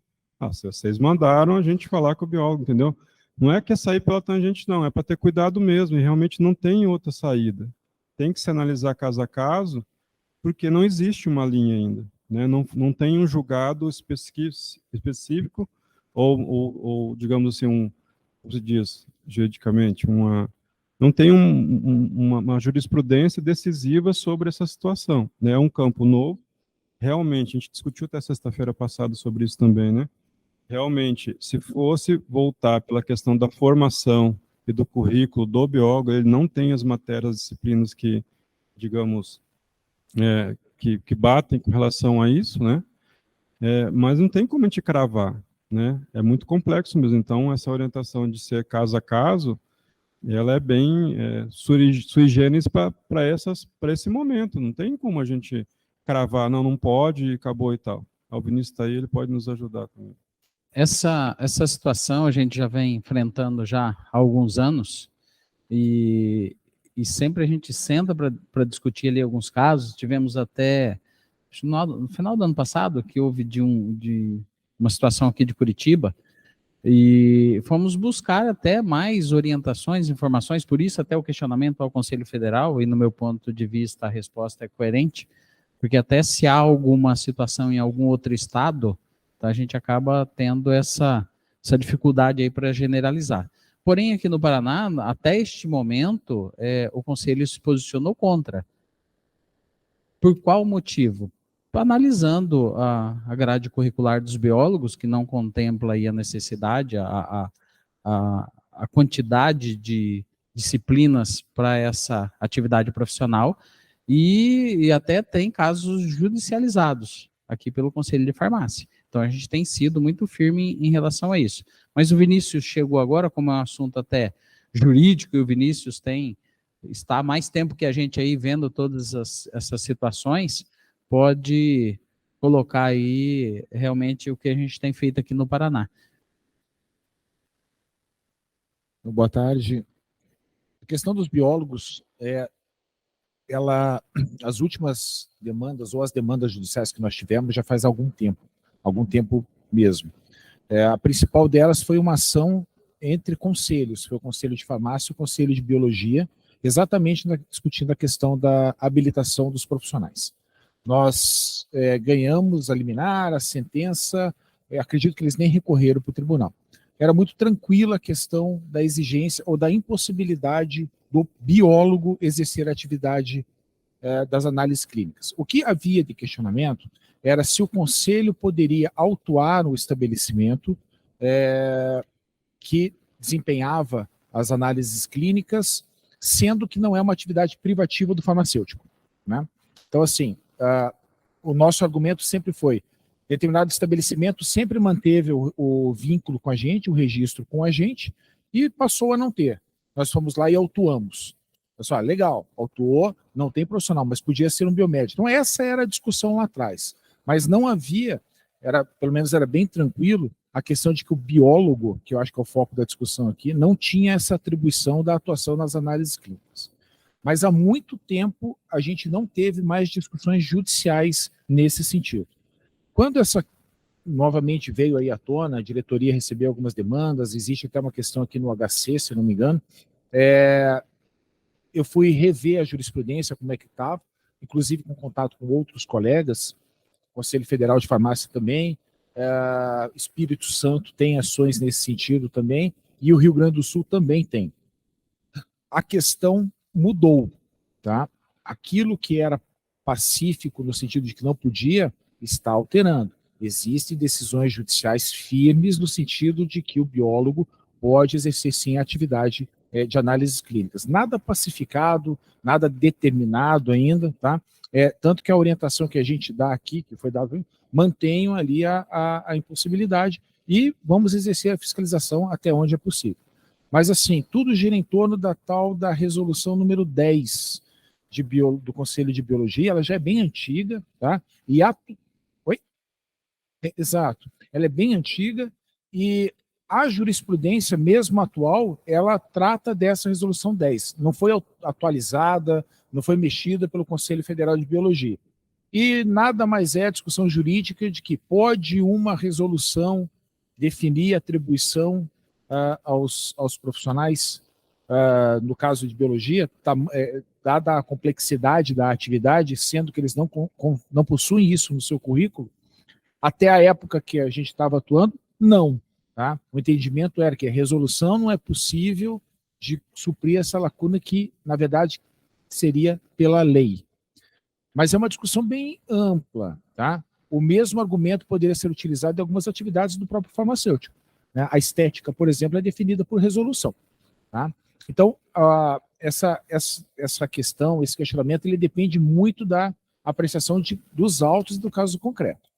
Se vocês mandaram a gente falar com o biólogo, entendeu? Não é que é sair pela tangente, não, é para ter cuidado mesmo, e realmente não tem outra saída. Tem que se analisar caso a caso, porque não existe uma linha ainda, né? Não tem um julgado específico, ou digamos assim, como se diz juridicamente, não tem uma jurisprudência decisiva sobre essa situação, né? É um campo novo, realmente, a gente discutiu até sexta-feira passada sobre isso também, né? Realmente, se fosse voltar pela questão da formação e do currículo do biólogo, ele não tem as matérias, disciplinas que, digamos, que batem com relação a isso, né? Mas não tem como a gente cravar, né? É muito complexo mesmo. Então, essa orientação de ser caso a caso, ela é bem sui generis para esse momento. Não tem como a gente cravar, não pode e acabou e tal. O Vinícius está aí, ele pode nos ajudar também. Essa situação a gente já vem enfrentando já há alguns anos e sempre a gente senta para discutir ali alguns casos. Tivemos até, no final do ano passado, que houve de uma situação aqui de Curitiba, e fomos buscar até mais orientações, informações, por isso até o questionamento ao Conselho Federal, e no meu ponto de vista a resposta é coerente, porque até se há alguma situação em algum outro estado, tá, a gente acaba tendo essa dificuldade aí para generalizar. Porém, aqui no Paraná, até este momento, o Conselho se posicionou contra. Por qual motivo? Analisando a grade curricular dos biólogos, que não contempla aí a necessidade, a quantidade de disciplinas para essa atividade profissional, e até tem casos judicializados aqui pelo Conselho de Farmácia. Então, a gente tem sido muito firme em relação a isso. Mas o Vinícius chegou agora, como é um assunto até jurídico, e o Vinícius está há mais tempo que a gente aí vendo todas essas situações, pode colocar aí realmente o que a gente tem feito aqui no Paraná. Boa tarde. A questão dos biólogos, as últimas demandas ou as demandas judiciais que nós tivemos já faz algum tempo mesmo. A principal delas foi uma ação entre conselhos, foi o Conselho de Farmácia e o Conselho de Biologia, exatamente discutindo a questão da habilitação dos profissionais. Nós ganhamos a liminar, a sentença, acredito que eles nem recorreram para o tribunal. era muito tranquila a questão da exigência ou da impossibilidade do biólogo exercer a atividade das análises clínicas. O que havia de questionamento era se o conselho poderia autuar o estabelecimento que desempenhava as análises clínicas, sendo que não é uma atividade privativa do farmacêutico, né? Então, assim, o nosso argumento sempre foi: determinado estabelecimento sempre manteve o vínculo com a gente, o registro com a gente, e passou a não ter. Nós fomos lá e autuamos. Pessoal, legal, autuou, não tem profissional, mas podia ser um biomédico. Então, essa era a discussão lá atrás. Mas não havia, pelo menos era bem tranquilo, a questão de que o biólogo, que eu acho que é o foco da discussão aqui, não tinha essa atribuição da atuação nas análises clínicas. Mas há muito tempo a gente não teve mais discussões judiciais nesse sentido. Quando essa novamente veio aí à tona, a diretoria recebeu algumas demandas, existe até uma questão aqui no HC, se não me engano, eu fui rever a jurisprudência, como é que estava, inclusive com contato com outros colegas, Conselho Federal de Farmácia também, Espírito Santo tem ações nesse sentido também, e o Rio Grande do Sul também tem. A questão mudou, tá? Aquilo que era pacífico no sentido de que não podia, está alterando. Existem decisões judiciais firmes no sentido de que o biólogo pode exercer sim a atividade de análises clínicas. Nada pacificado, nada determinado ainda, tá? Tanto que a orientação que a gente dá aqui, que foi dada, mantenham ali a impossibilidade e vamos exercer a fiscalização até onde é possível. Mas, assim, tudo gira em torno da tal da resolução número 10 do Conselho de Biologia, ela já é bem antiga, tá? Oi? Exato. Ela é bem antiga e a jurisprudência, mesmo atual, ela trata dessa resolução 10. Não foi atualizada, não foi mexida pelo Conselho Federal de Biologia. E nada mais é discussão jurídica de que pode uma resolução definir atribuição aos profissionais, no caso de biologia, dada a complexidade da atividade, sendo que eles não possuem isso no seu currículo, até a época que a gente estava atuando, não. Tá? O entendimento era que a resolução não é possível de suprir essa lacuna que, na verdade, seria pela lei. Mas é uma discussão bem ampla. Tá? O mesmo argumento poderia ser utilizado em algumas atividades do próprio farmacêutico. Né? A estética, por exemplo, é definida por resolução. Tá? Então, essa questão, esse questionamento, ele depende muito da apreciação dos autos do caso concreto.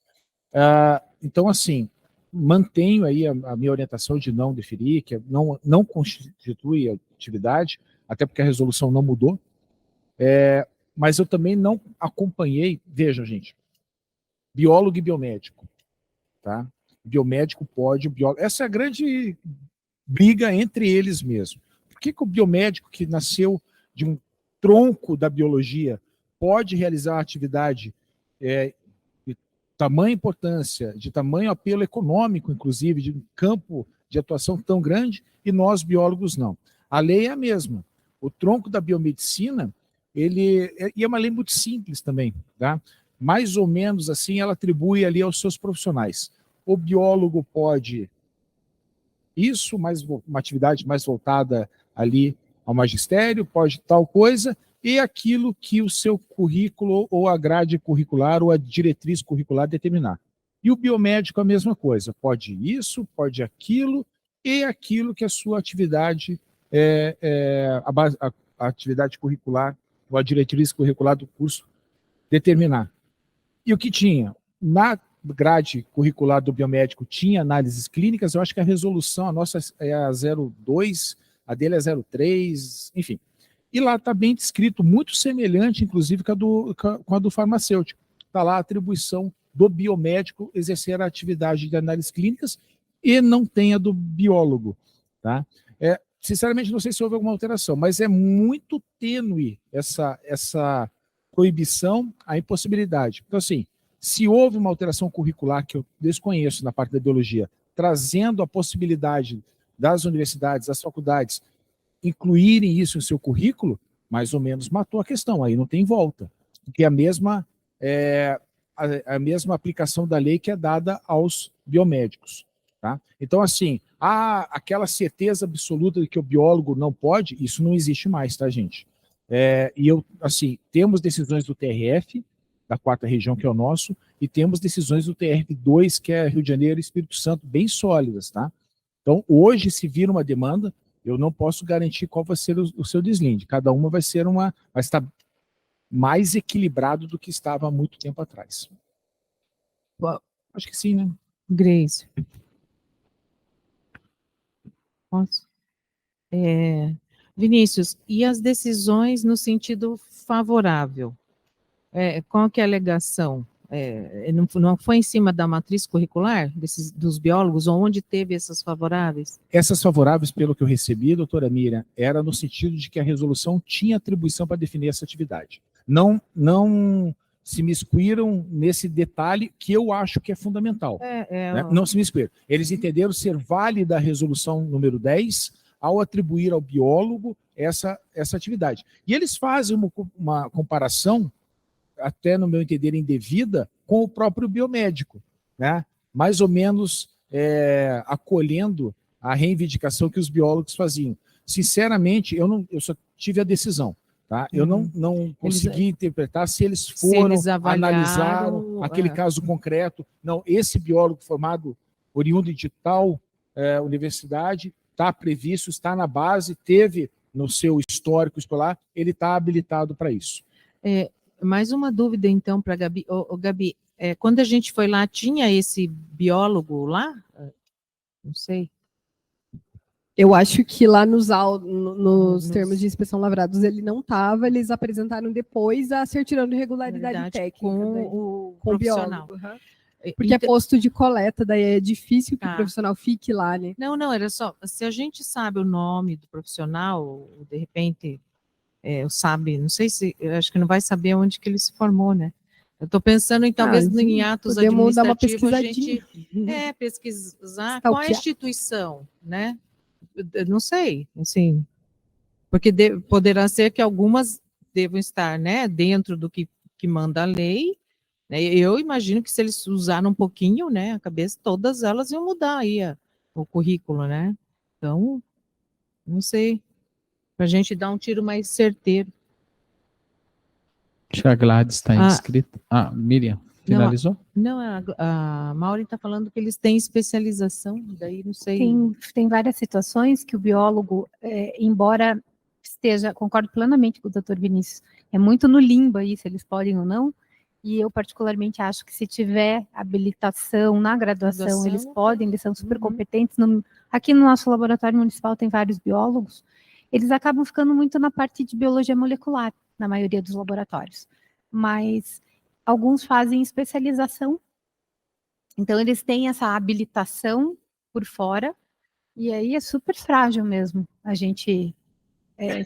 Então, assim, mantenho aí a minha orientação de não deferir, que não constitui atividade, até porque a resolução não mudou, mas eu também não acompanhei, vejam, gente, biólogo e biomédico, tá? Biomédico pode, essa é a grande briga entre eles mesmo. Por que o biomédico que nasceu de um tronco da biologia pode realizar atividade de tamanha importância, de tamanho apelo econômico, inclusive, de um campo de atuação tão grande, e nós, biólogos, não? A lei é a mesma. O tronco da biomedicina, e é uma lei muito simples também, tá? Mais ou menos assim, ela atribui ali aos seus profissionais. O biólogo pode isso, uma atividade mais voltada ali ao magistério, pode tal coisa, e aquilo que o seu currículo, ou a grade curricular, ou a diretriz curricular determinar. E o biomédico a mesma coisa, pode isso, pode aquilo, e aquilo que a sua atividade, a atividade curricular, ou a diretriz curricular do curso determinar. E o que tinha? Na grade curricular do biomédico tinha análises clínicas, eu acho que a resolução, a nossa é a 02, a dele é 03, enfim. E lá está bem descrito, muito semelhante, inclusive, com a do farmacêutico. Está lá a atribuição do biomédico exercer a atividade de análises clínicas e não tem a do biólogo. Tá? Sinceramente, não sei se houve alguma alteração, mas é muito tênue essa proibição, a impossibilidade. Então, assim, se houve uma alteração curricular que eu desconheço na parte da biologia, trazendo a possibilidade das universidades, das faculdades, incluírem isso em seu currículo, mais ou menos matou a questão, aí não tem volta. Porque a mesma aplicação da lei que é dada aos biomédicos. Tá? Então, assim, aquela certeza absoluta de que o biólogo não pode, isso não existe mais, tá, gente? Temos decisões do TRF, da 4ª região, que é o nosso, e temos decisões do TRF2, que é Rio de Janeiro e Espírito Santo, bem sólidas, tá? Então, hoje, se vir uma demanda, eu não posso garantir qual vai ser o seu deslinde. Cada uma vai estar mais equilibrado do que estava há muito tempo atrás. Acho que sim, né? Grace. Posso? Vinícius, e as decisões no sentido favorável? Qual que é a alegação? Não foi em cima da matriz curricular dos biólogos, onde teve essas favoráveis? Essas favoráveis, pelo que eu recebi, doutora Miriam, era no sentido de que a resolução tinha atribuição para definir essa atividade. Não se miscuíram nesse detalhe que eu acho que é fundamental. Né? Não se miscuíram. Eles entenderam ser válida a resolução número 10 ao atribuir ao biólogo essa atividade. E eles fazem uma comparação, até no meu entender indevida, com o próprio biomédico, né? Mais ou menos acolhendo a reivindicação que os biólogos faziam. Sinceramente, eu só tive a decisão. Tá? Eu não consegui interpretar se eles foram, analisaram aquele caso concreto. Não, esse biólogo formado oriundo de tal universidade está previsto, está na base, teve no seu histórico escolar, ele está habilitado para isso. Mais uma dúvida, então, para a Gabi. Gabi, quando a gente foi lá, tinha esse biólogo lá? Não sei. Eu acho que lá nos termos de inspeção lavrados ele não estava, eles apresentaram depois a certidão de regularidade técnica. Com o profissional. biólogo. Porque é posto de coleta, daí é difícil que o profissional fique lá, né? Não, era só, se a gente sabe o nome do profissional, de repente, sabe, não sei se, eu acho que não vai saber onde que ele se formou, né? Eu estou pensando em talvez em atos administrativos a gente pesquisar qual é a instituição, né? Eu não sei, assim, porque poderá ser que algumas devam estar, né, dentro do que manda a lei, né? Eu imagino que se eles usaram um pouquinho, né, a cabeça, todas elas iam mudar aí o currículo, né? Então, não sei, para a gente dar um tiro mais certeiro. Acho que a Gladys está inscrita. Miriam, finalizou? Não, a Maureen está falando que eles têm especialização, daí não sei. Tem várias situações que o biólogo, embora concordo plenamente com o doutor Vinícius, é muito no limbo aí, se eles podem ou não, e eu particularmente acho que se tiver habilitação na graduação, eles podem, eles são super competentes. Aqui no nosso laboratório municipal tem vários biólogos, eles acabam ficando muito na parte de biologia molecular, na maioria dos laboratórios, mas alguns fazem especialização, então eles têm essa habilitação por fora, e aí é super frágil mesmo a gente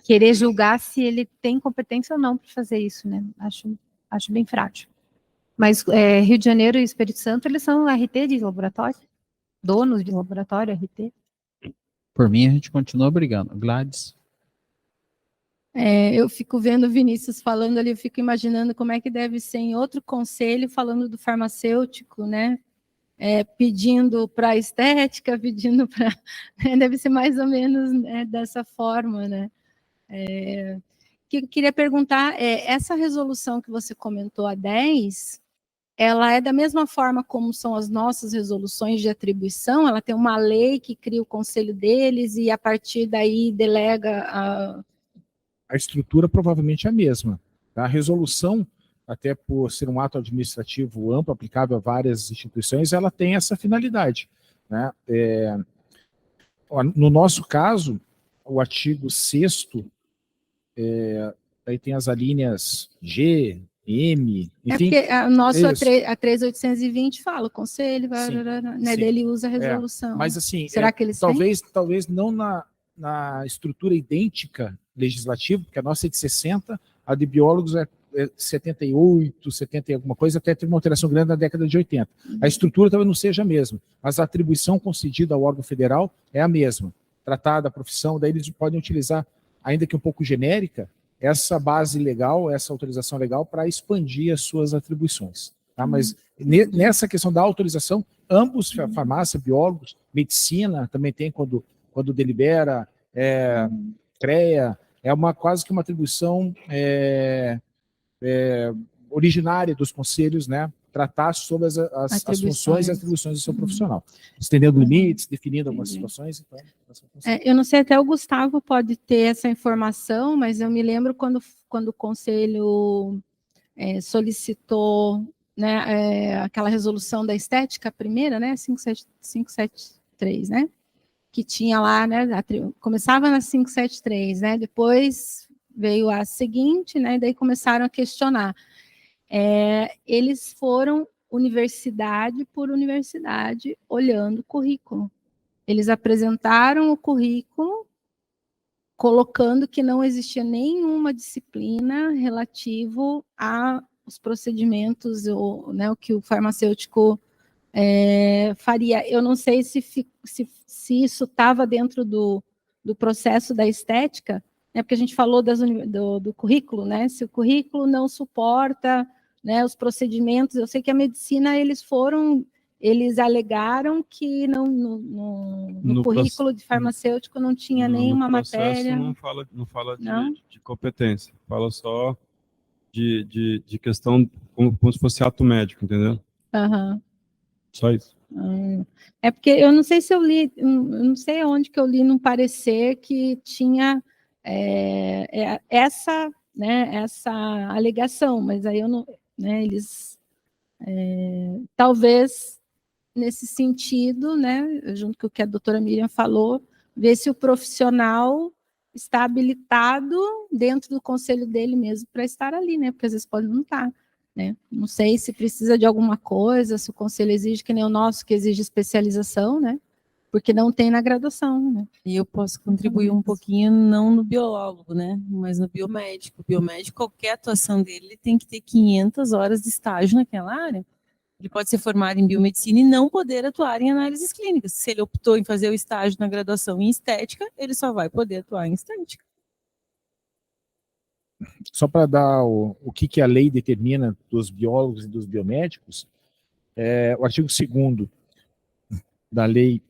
querer julgar se ele tem competência ou não para fazer isso, né? Acho bem frágil. Mas Rio de Janeiro e Espírito Santo, eles são RT de laboratório, donos de laboratório, RT. Por mim, a gente continua brigando. Gladys? Eu fico vendo o Vinícius falando ali, eu fico imaginando como é que deve ser em outro conselho, falando do farmacêutico, né? Pedindo para estética, pedindo para... deve ser mais ou menos dessa forma, né? Que eu queria perguntar, essa resolução que você comentou, a 10, ela é da mesma forma como são as nossas resoluções de atribuição? Ela tem uma lei que cria o conselho deles e a partir daí delega a estrutura provavelmente é a mesma. Tá? A resolução, até por ser um ato administrativo amplo, aplicável a várias instituições, ela tem essa finalidade. Né? No nosso caso, o artigo 6º, aí tem as alíneas G, M, enfim. Porque a nossa, a 3.820 fala, o conselho, né, dele usa a resolução. Mas assim, será que eles talvez não na estrutura idêntica legislativa, porque a nossa é de 60, a de biólogos é 78, 70 e alguma coisa, até teve uma alteração grande na década de 80. A estrutura talvez não seja a mesma, mas a atribuição concedida ao órgão federal é a mesma. Tratar da profissão, daí eles podem utilizar, ainda que um pouco genérica, essa base legal, essa autorização legal para expandir as suas atribuições. Tá? Mas nessa questão da autorização, ambos, farmácia, biólogos, medicina, também tem quando delibera, CREA, quase que uma atribuição originária dos conselhos, né? Tratar sobre as funções e atribuições do seu profissional, estendendo limites, definindo algumas situações. Então, eu não sei, até o Gustavo pode ter essa informação, mas eu me lembro quando o conselho solicitou, né, aquela resolução da estética, a primeira, né, 573, né, que tinha lá, né, começava na 573, né, depois veio a seguinte, né, daí começaram a questionar. Eles foram universidade por universidade olhando o currículo. Eles apresentaram o currículo colocando que não existia nenhuma disciplina relativo aos procedimentos, né, o que o farmacêutico faria. Eu não sei se isso estava dentro do processo da estética, né, porque a gente falou do currículo, né, se o currículo não suporta, né, os procedimentos. Eu sei que a medicina, eles alegaram que no currículo de farmacêutico não tinha nenhuma matéria. Não fala de competência, fala só de questão como se fosse ato médico, entendeu? Uhum. Só isso. É porque eu não sei se eu li, eu não sei onde que eu li num parecer que tinha essa alegação, mas aí eu não, né, eles talvez nesse sentido, né, junto com o que a doutora Miriam falou, ver se o profissional está habilitado dentro do conselho dele mesmo para estar ali, né, porque às vezes pode não estar, né, não sei se precisa de alguma coisa, se o conselho exige, que nem o nosso, que exige especialização, né, porque não tem na graduação, né. E eu posso contribuir um pouquinho, não no biólogo, né, mas no biomédico. O biomédico, qualquer atuação dele, ele tem que ter 500 horas de estágio naquela área. Ele pode ser formado em biomedicina e não poder atuar em análises clínicas. Se ele optou em fazer o estágio na graduação em estética, ele só vai poder atuar em estética. Só para dar o que a lei determina dos biólogos e dos biomédicos, o artigo 2º da lei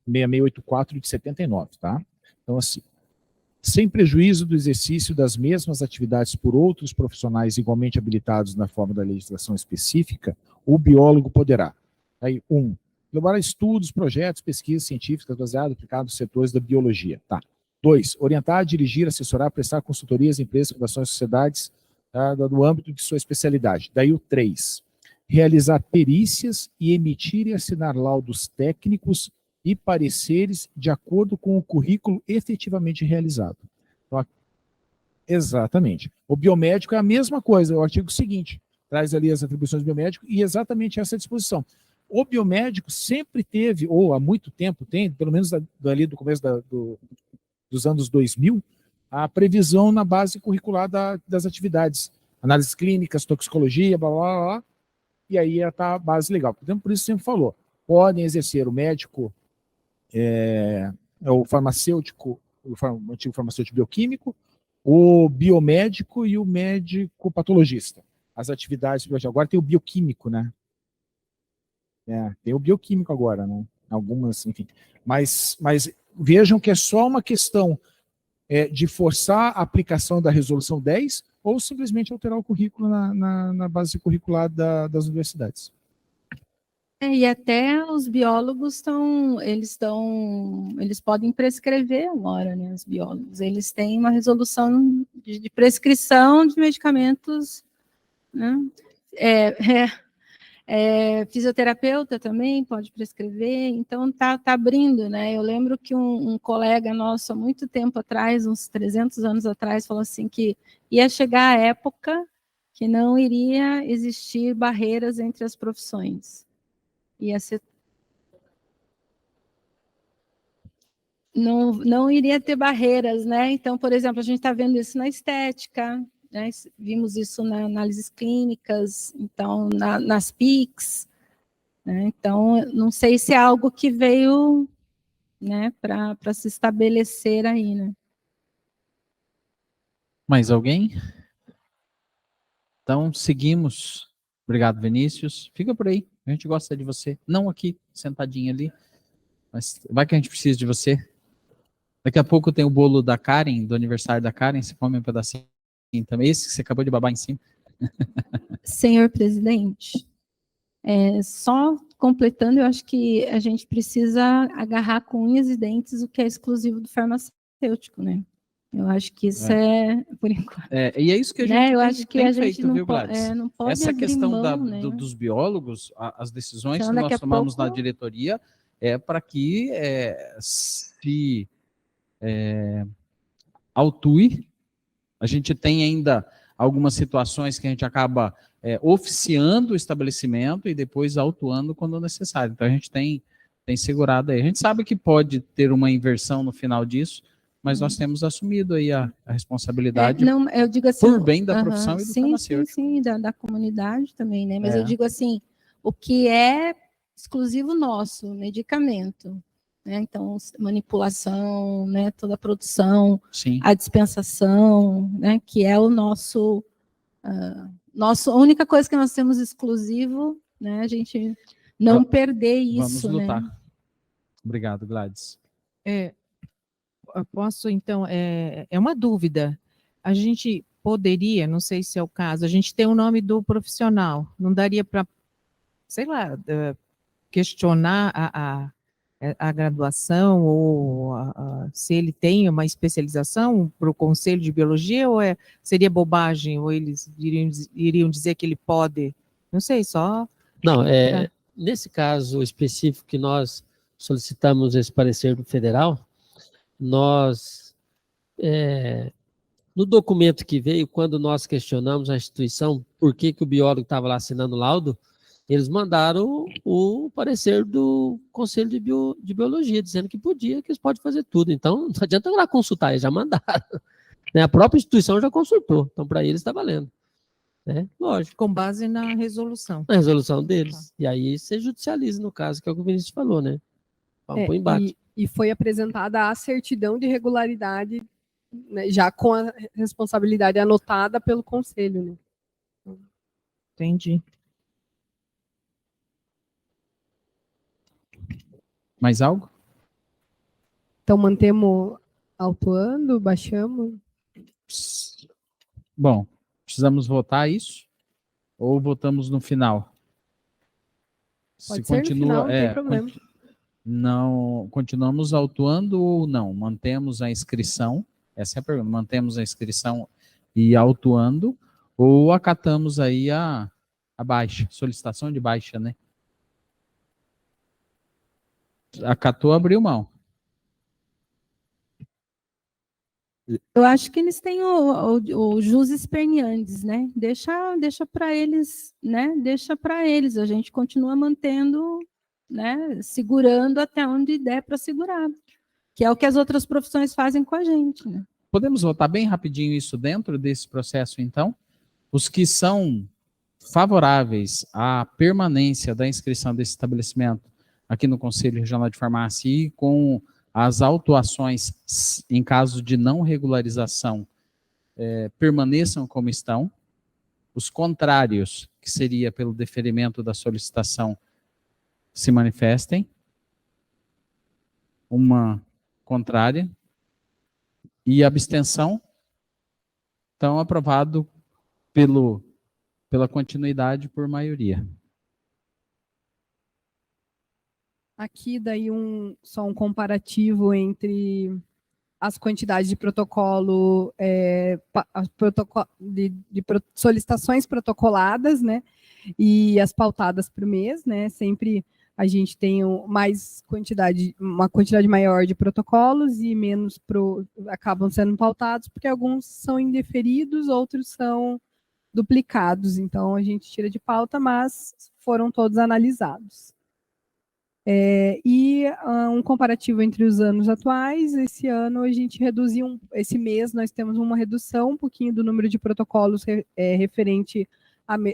6684 de 79, tá? Então, assim, sem prejuízo do exercício das mesmas atividades por outros profissionais igualmente habilitados na forma da legislação específica, o biólogo poderá, aí, 1, elaborar estudos, projetos, pesquisas científicas baseadas e aplicadas nos setores da biologia, tá? 2, orientar, dirigir, assessorar, prestar consultorias a empresas, fundações, sociedades, tá, no âmbito de sua especialidade. Daí o 3, realizar perícias e emitir e assinar laudos técnicos e pareceres de acordo com o currículo efetivamente realizado. Então, exatamente. O biomédico é a mesma coisa, o artigo seguinte, traz ali as atribuições do biomédico e exatamente essa disposição. O biomédico sempre teve, ou há muito tempo tem, pelo menos ali do começo dos anos 2000, a previsão na base curricular das atividades. Análises clínicas, toxicologia, blá, blá, blá, e aí está a base legal. Então, por isso sempre falou, podem exercer o médico, o farmacêutico, o antigo farmacêutico bioquímico, o biomédico e o médico patologista. As atividades, agora tem o bioquímico, né? Tem o bioquímico agora, né? Algumas, enfim. Mas vejam que é só uma questão de forçar a aplicação da resolução 10 ou simplesmente alterar o currículo na base curricular das universidades. E até os biólogos eles podem prescrever agora, né, os biólogos, eles têm uma resolução de prescrição de medicamentos, né, fisioterapeuta também pode prescrever, então tá abrindo, né, eu lembro que um colega nosso, há muito tempo atrás, uns 300 anos atrás, falou assim que ia chegar a época que não iria existir barreiras entre as profissões. Não iria ter barreiras, né? Então, por exemplo, a gente está vendo isso na estética, né? Vimos isso nas análises clínicas, então nas PICs, né? Então, não sei se é algo que veio, né, para se estabelecer aí, né? Mais alguém? Então, seguimos. Obrigado, Vinícius. Fica por aí. A gente gosta de você. Não aqui, sentadinho ali, mas vai que a gente precisa de você. Daqui a pouco tem o bolo da Karen, do aniversário da Karen, você come um pedacinho também. Esse que você acabou de babar em cima. Senhor presidente, só completando, eu acho que a gente precisa agarrar com unhas e dentes o que é exclusivo do farmacêutico, né? Eu acho que isso por enquanto. E é isso que a gente Eu tem, acho que tem a gente feito, não, viu, Gladys? não pode Essa abrir questão mão, né? dos biólogos, as decisões Então, que daqui nós a tomamos pouco- na diretoria é para que se autue. A gente tem ainda algumas situações que a gente acaba oficiando o estabelecimento e depois autuando quando necessário. Então, a gente tem segurado aí. A gente sabe que pode ter uma inversão no final disso, mas nós temos assumido aí a responsabilidade não, eu digo assim, por bem da profissão e do farmacêutico. Sim, da comunidade também, né? Mas É. eu digo assim, o que é exclusivo nosso, medicamento, né? Então, manipulação, né? Toda a produção, Sim. a dispensação, né? Que é o nosso, a única coisa que nós temos exclusivo, né? A gente não perder isso, Vamos lutar. né? Obrigado, Gladys. Eu posso, então, é uma dúvida. A gente poderia, não sei se é o caso, a gente tem o nome do profissional, não daria para, sei lá, questionar a graduação ou se ele tem uma especialização para o Conselho de Biologia ou seria bobagem, ou eles iriam dizer que ele pode, não sei, só... Não, nesse caso específico que nós solicitamos esse parecer do federal, nós, no documento que veio, quando nós questionamos a instituição, por que o biólogo estava lá assinando o laudo, eles mandaram o parecer do Conselho de Biologia, dizendo que podia, que eles podem fazer tudo. Então, não adianta lá consultar, eles já mandaram. A própria instituição já consultou, então para eles está valendo. Lógico. Com base na resolução. Na resolução deles. E aí você judicializa, no caso, que é o que o Vinícius falou, né? Vamos para o embate. E foi apresentada a certidão de regularidade, né, já com a responsabilidade anotada pelo Conselho. Né? Entendi. Mais algo? Então, mantemos autuando, baixamos? Bom, precisamos votar isso? Ou votamos no final? Pode ser no final, não tem problema. Não, continuamos autuando ou não? Mantemos a inscrição? Essa é a pergunta. Mantemos a inscrição e autuando? Ou acatamos aí a baixa, solicitação de baixa, né? Acatou, abriu mão. Eu acho que eles têm o jus esperniandes, né? Deixa para eles, né? Deixa para eles. A gente continua mantendo, né? Segurando até onde der para segurar, que é o que as outras profissões fazem com a gente, né? Podemos votar bem rapidinho isso dentro desse processo, então? Os que são favoráveis à permanência da inscrição desse estabelecimento aqui no Conselho Regional de Farmácia e com as autuações em caso de não regularização permaneçam como estão. Os contrários, que seria pelo deferimento da solicitação, se manifestem. Uma contrária. E abstenção. Então, aprovado pela continuidade por maioria. Aqui daí só um comparativo entre as quantidades de protocolo, solicitações protocoladas, né, e as pautadas por mês, né, sempre a gente tem uma quantidade maior de protocolos e menos acabam sendo pautados, porque alguns são indeferidos, outros são duplicados, então a gente tira de pauta, mas foram todos analisados. Um comparativo entre os anos atuais, esse ano a gente reduziu, esse mês nós temos uma redução um pouquinho do número de protocolos referente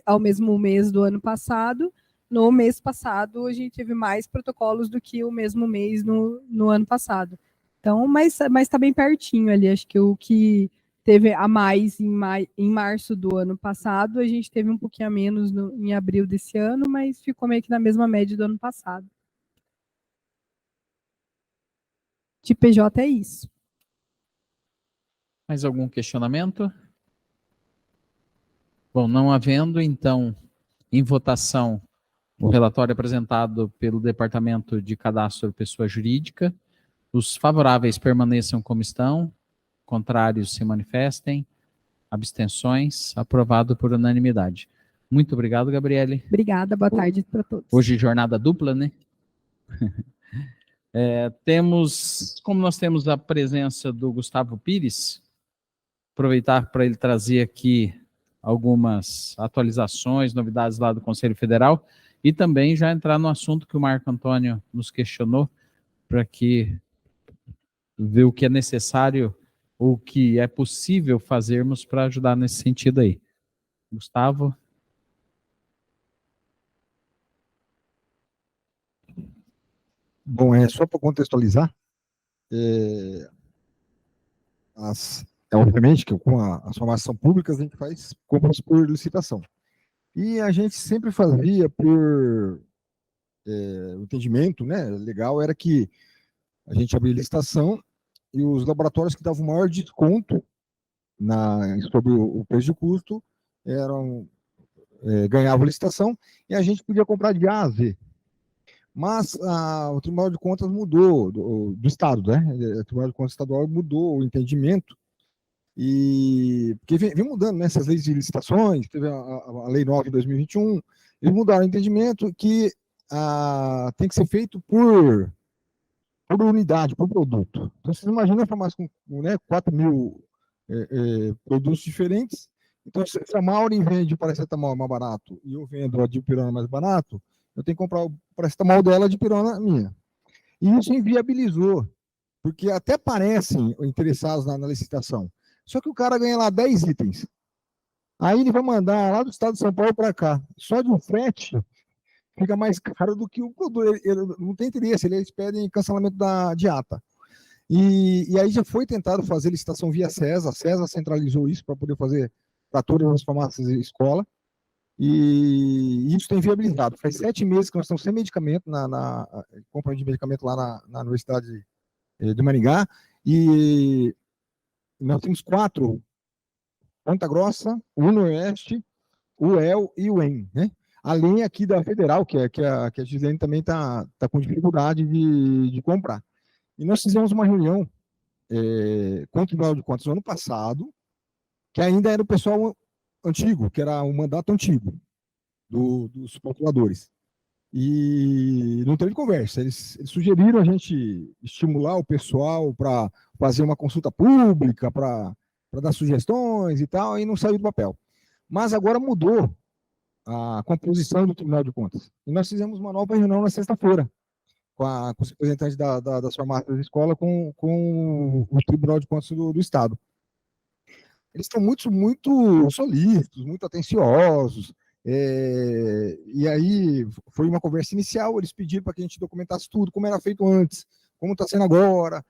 ao mesmo mês do ano passado. No mês passado a gente teve mais protocolos do que o mesmo mês no ano passado. Então, mas está bem pertinho ali, acho que o que teve a mais em março do ano passado, a gente teve um pouquinho a menos em abril desse ano, mas ficou meio que na mesma média do ano passado. De PJ é isso. Mais algum questionamento? Bom, não havendo, então, em votação, o relatório apresentado pelo Departamento de Cadastro Pessoa Jurídica. Os favoráveis permaneçam como estão, contrários se manifestem, abstenções, aprovado por unanimidade. Muito obrigado, Gabriele. Obrigada, boa tarde para todos. Hoje jornada dupla, né? Como nós temos a presença do Gustavo Pires, aproveitar para ele trazer aqui algumas atualizações, novidades lá do Conselho Federal, e também já entrar no assunto que o Marco Antônio nos questionou, para que ver o que é necessário ou o que é possível fazermos para ajudar nesse sentido aí. Gustavo? Bom, só para contextualizar, obviamente que com as formações públicas a gente faz compras por licitação. E a gente sempre fazia por o entendimento, né, legal, era que a gente abria licitação e os laboratórios que davam maior desconto sobre o preço de custo ganhavam licitação e a gente podia comprar de A a Z. Mas o Tribunal de Contas mudou, do Estado, né? O Tribunal de Contas Estadual mudou o entendimento, porque vem mudando, né, essas leis de licitações, teve a Lei 9 de 2021, eles mudaram o entendimento que tem que ser feito por unidade, por produto. Então, vocês imaginam a farmácia com 4 mil produtos diferentes, então se a Maureen vende o paracetamol mais barato e eu vendo a dipirona mais barato, eu tenho que comprar o paracetamol dela, de pirona minha. E isso inviabilizou, porque até parecem interessados na licitação. Só que o cara ganha lá 10 itens. Aí ele vai mandar lá do estado de São Paulo para cá. Só de um frete fica mais caro do que o produto. Ele não tem interesse, eles pedem cancelamento de ata. E aí já foi tentado fazer licitação via CESA. A CESA centralizou isso para poder fazer para todas as farmácias e escola. E isso tem viabilizado. Faz 7 meses que nós estamos sem medicamento, na compra de medicamento lá na Universidade de Maringá, e nós temos 4, Ponta Grossa, o Noroeste, o El e o EM, né? Além aqui da Federal, que a Gislene também está com dificuldade de comprar. E nós fizemos uma reunião com o Tribunal de Contas no ano passado, que ainda era o pessoal antigo, que era o mandato antigo dos procuradores. E não teve conversa. Eles sugeriram a gente estimular o pessoal para fazer uma consulta pública, para dar sugestões e tal, e não saiu do papel. Mas agora mudou a composição do Tribunal de Contas. E nós fizemos uma nova reunião na sexta-feira, com os representantes das farmácias da escola, com o Tribunal de Contas do Estado. Eles estão muito solícitos, muito atenciosos, e aí foi uma conversa inicial, eles pediram para que a gente documentasse tudo, como era feito antes, como está sendo agora,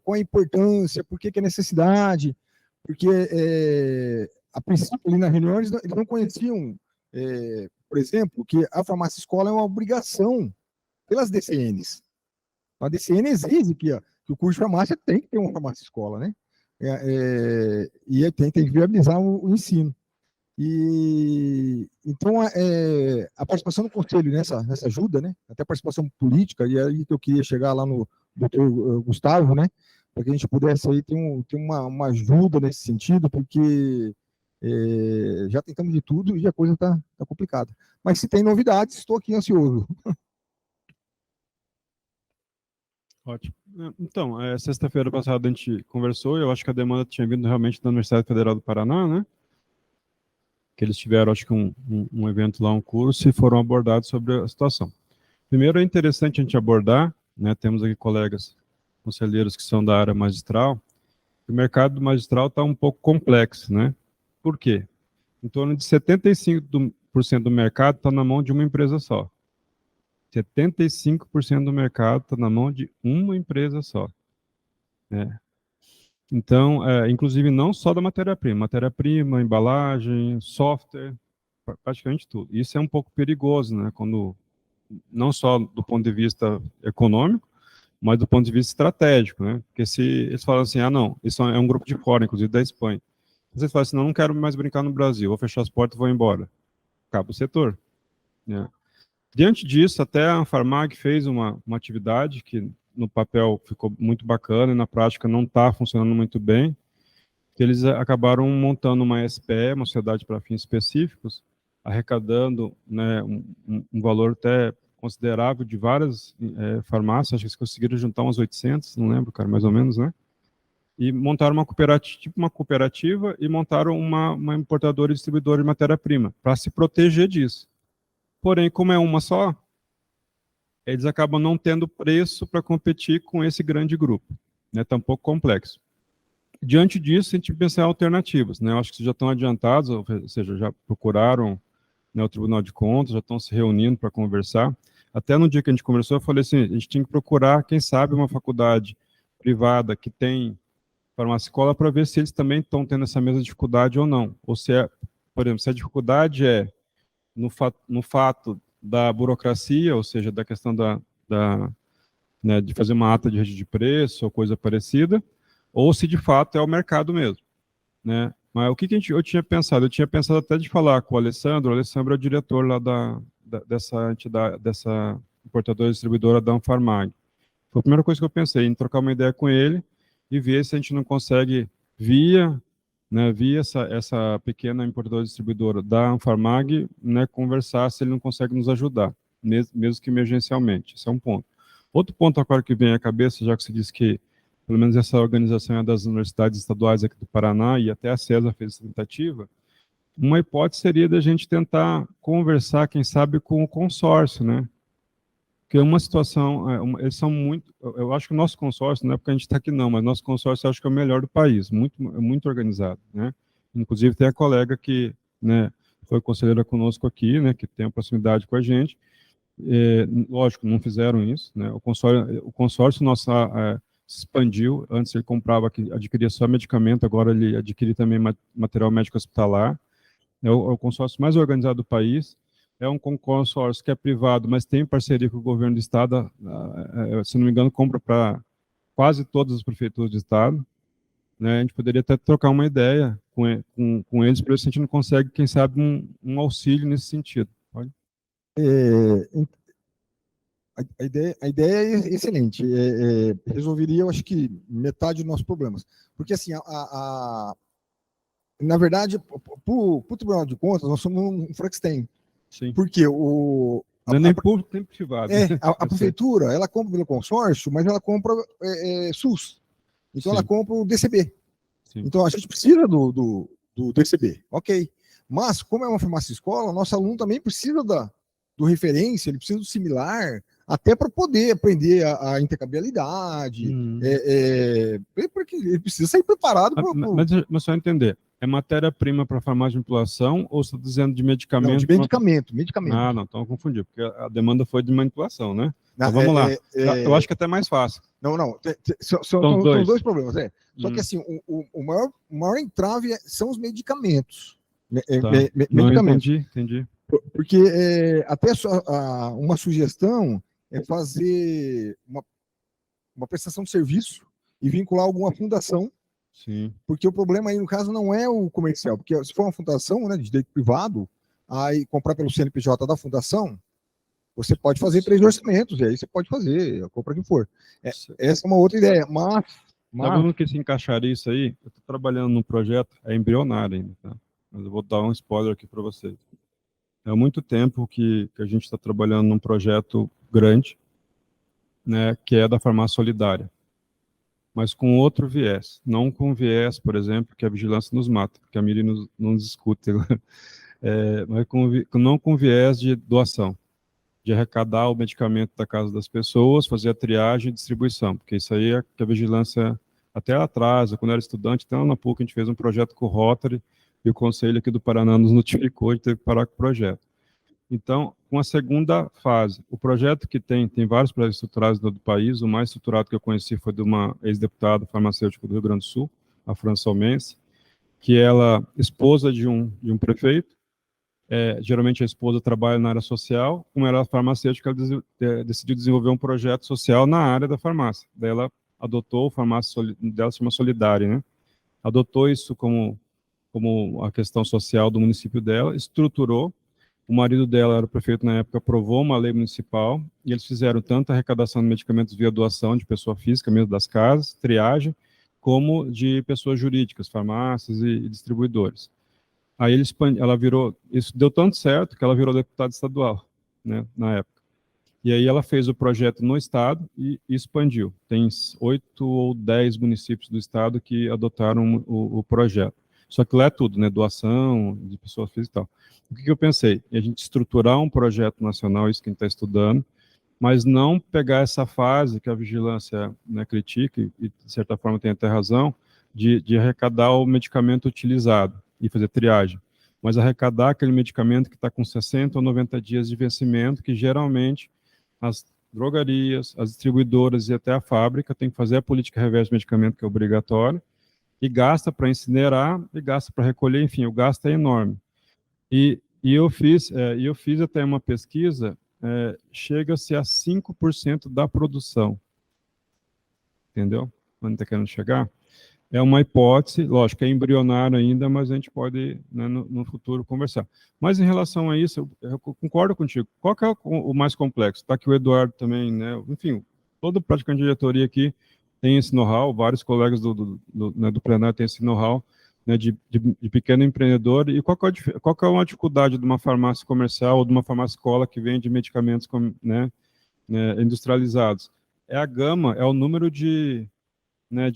qual a importância, por que é necessidade, porque a princípio ali na reunião eles não conheciam, por exemplo, que a farmácia escola é uma obrigação pelas DCNs. A DCN exige que o curso de farmácia tem que ter uma farmácia escola, né? E tem que viabilizar o ensino. E então a participação do conselho nessa ajuda, né? Até a participação política, e aí que eu queria chegar lá no doutor Gustavo, né? Para que a gente pudesse aí ter uma ajuda nesse sentido, porque já tentamos de tudo e a coisa está complicada. Mas se tem novidades, estou aqui ansioso. Ótimo. Então, sexta-feira passada a gente conversou, e eu acho que a demanda tinha vindo realmente da Universidade Federal do Paraná, né? Que eles tiveram, acho que um evento lá, um curso, e foram abordados sobre a situação. Primeiro, é interessante a gente abordar, né? Temos aqui colegas conselheiros que são da área magistral. O mercado magistral está um pouco complexo, né? Por quê? Em torno de 75% do mercado está na mão de uma empresa só. 75% do mercado está na mão de uma empresa só. Então, inclusive não só da matéria-prima, embalagem, software, praticamente tudo. Isso é um pouco perigoso, né? Quando, não só do ponto de vista econômico, mas do ponto de vista estratégico, né? Porque se eles falam assim, não, isso é um grupo de fora, inclusive da Espanha. Vocês falam assim, não quero mais brincar no Brasil, vou fechar as portas e vou embora. Acaba o setor, né? Diante disso, até a Anfarmag fez uma atividade que no papel ficou muito bacana e na prática não está funcionando muito bem, que eles acabaram montando uma SPE, uma sociedade para fins específicos, arrecadando, né, um valor até considerável de várias farmácias, acho que eles conseguiram juntar umas 800, não lembro, cara, mais ou menos, né? E montaram uma cooperativa, tipo uma cooperativa, e montaram uma importadora e distribuidora de matéria-prima, para se proteger disso. Porém, como é uma só, eles acabam não tendo preço para competir com esse grande grupo, né? Tá um pouco complexo. Diante disso, a gente pensa em alternativas, né? Eu acho que vocês já estão adiantados, ou seja, já procuraram, né, o Tribunal de Contas, já estão se reunindo para conversar. Até no dia que a gente conversou, eu falei assim, a gente tinha que procurar, quem sabe, uma faculdade privada que tem farmácia escola para ver se eles também estão tendo essa mesma dificuldade ou não. Ou se por exemplo, se a dificuldade é no fato da burocracia, ou seja, da questão né, de fazer uma ata de rede de preço ou coisa parecida, ou se de fato é o mercado mesmo, né? Mas o que eu tinha pensado? Eu tinha pensado até de falar com o Alessandro é o diretor lá dessa entidade, dessa importadora e distribuidora da Anfarmag. Foi a primeira coisa que eu pensei, em trocar uma ideia com ele e ver se a gente não consegue, via essa pequena importadora e distribuidora da Anfarmag, né, conversar se ele não consegue nos ajudar, mesmo que emergencialmente. Esse é um ponto. Outro ponto agora que vem à cabeça, já que você disse que pelo menos essa organização é das universidades estaduais aqui do Paraná, e até a CESA fez essa tentativa, uma hipótese seria da gente tentar conversar, quem sabe, com o consórcio, né? Porque uma situação, eles são muito, eu acho que o nosso consórcio, não é porque a gente está aqui não, mas nosso consórcio eu acho que é o melhor do país, muito organizado, né? Inclusive tem a colega que, né, foi conselheira conosco aqui, né, que tem a proximidade com a gente, lógico, não fizeram isso, né? O consórcio nosso se expandiu, antes ele comprava, adquiria só medicamento, agora ele adquire também material médico hospitalar, é o consórcio mais organizado do país, é um consórcio que é privado, mas tem parceria com o governo do estado, se não me engano, compra para quase todas as prefeituras do estado, né? A gente poderia até trocar uma ideia com eles, para ver se a gente não consegue, quem sabe, um auxílio nesse sentido. Pode? A ideia é excelente. Resolveria, eu acho que, metade dos nossos problemas. Porque, assim, na verdade, para o Tribunal de Contas, nós somos um Frankenstein. Sim. Porque não é nem público, nem privado. A prefeitura, ela compra pelo consórcio, mas ela compra SUS. Então, ela compra o DCB. Sim. Então, a gente precisa do DCB. Ok. Mas, como é uma farmácia escola, nosso aluno também precisa do referência, ele precisa do similar, até para poder aprender a intercambiabilidade, porque ele precisa sair preparado. Mas só entender, é matéria-prima para farmácia de manipulação ou você está dizendo de medicamento? Não, de medicamento. Ah, não, então eu confundi, porque a demanda foi de manipulação, né? Então vamos lá, eu acho que é até mais fácil. Não, são dois problemas. Só que assim, o maior entrave são os medicamentos. Medicamentos. Entendi. Porque até uma sugestão é fazer uma prestação de serviço e vincular alguma fundação. Sim. Porque o problema aí, no caso, não é o comercial. Porque se for uma fundação, né, de direito privado, aí comprar pelo CNPJ da fundação, você pode fazer 3 orçamentos, e aí você pode fazer a compra que for. Essa é uma outra ideia. Mas sabe onde que se encaixaria isso aí? Eu estou trabalhando num projeto, é embrionário ainda, tá? Mas eu vou dar um spoiler aqui para vocês. Há muito tempo que a gente está trabalhando num projeto grande, né, que é da farmácia solidária, mas com outro viés, não com viés, por exemplo, que a vigilância nos mata, que a Miri não discute, mas não com viés de doação, de arrecadar o medicamento da casa das pessoas, fazer a triagem e distribuição, porque isso aí é que a vigilância, até lá atrás, quando eu era estudante, até lá na PUC, a gente fez um projeto com o Rotary, e o Conselho aqui do Paraná nos notificou de ter que parar com o projeto. Então, com a segunda fase, o projeto que tem vários projetos estruturados do país, o mais estruturado que eu conheci foi de uma ex-deputada farmacêutica do Rio Grande do Sul, a Fran Salmense, que ela, esposa de um prefeito, geralmente a esposa trabalha na área social, como ela era farmacêutica, ela decidiu desenvolver um projeto social na área da farmácia. Daí ela adotou, a farmácia dela se chama Solidária, né? Adotou isso como a questão social do município dela, estruturou. O marido dela era o prefeito na época, aprovou uma lei municipal, e eles fizeram tanto a arrecadação de medicamentos via doação de pessoa física, mesmo das casas, triagem, como de pessoas jurídicas, farmácias e distribuidores. Aí ela virou, isso deu tanto certo que ela virou deputada estadual, né, na época. E aí ela fez o projeto no estado e expandiu. Tem 8 ou 10 municípios do estado que adotaram o projeto. Só que lá é tudo, né, doação de pessoas físicas e tal. O que eu pensei? A gente estruturar um projeto nacional, isso que a gente está estudando, mas não pegar essa fase que a vigilância, né, critica, e de certa forma tem até razão, de arrecadar o medicamento utilizado e fazer triagem, mas arrecadar aquele medicamento que está com 60 ou 90 dias de vencimento, que geralmente as drogarias, as distribuidoras e até a fábrica tem que fazer a política reversa de medicamento, que é obrigatória, e gasta para incinerar, e gasta para recolher, enfim, o gasto é enorme. E eu fiz até uma pesquisa, chega-se a 5% da produção. Entendeu? Onde está querendo chegar? É uma hipótese, lógico, é embrionário ainda, mas a gente pode, né, no futuro, conversar. Mas em relação a isso, eu concordo contigo. Qual que é o mais complexo? Está aqui o Eduardo também, né? Enfim, todo praticante de diretoria aqui tem esse know-how, vários colegas do plenário têm esse know-how, né, de pequeno empreendedor. E qual que é uma dificuldade de uma farmácia comercial ou de uma farmácia escola que vende medicamentos, né, industrializados? É a gama, é o número de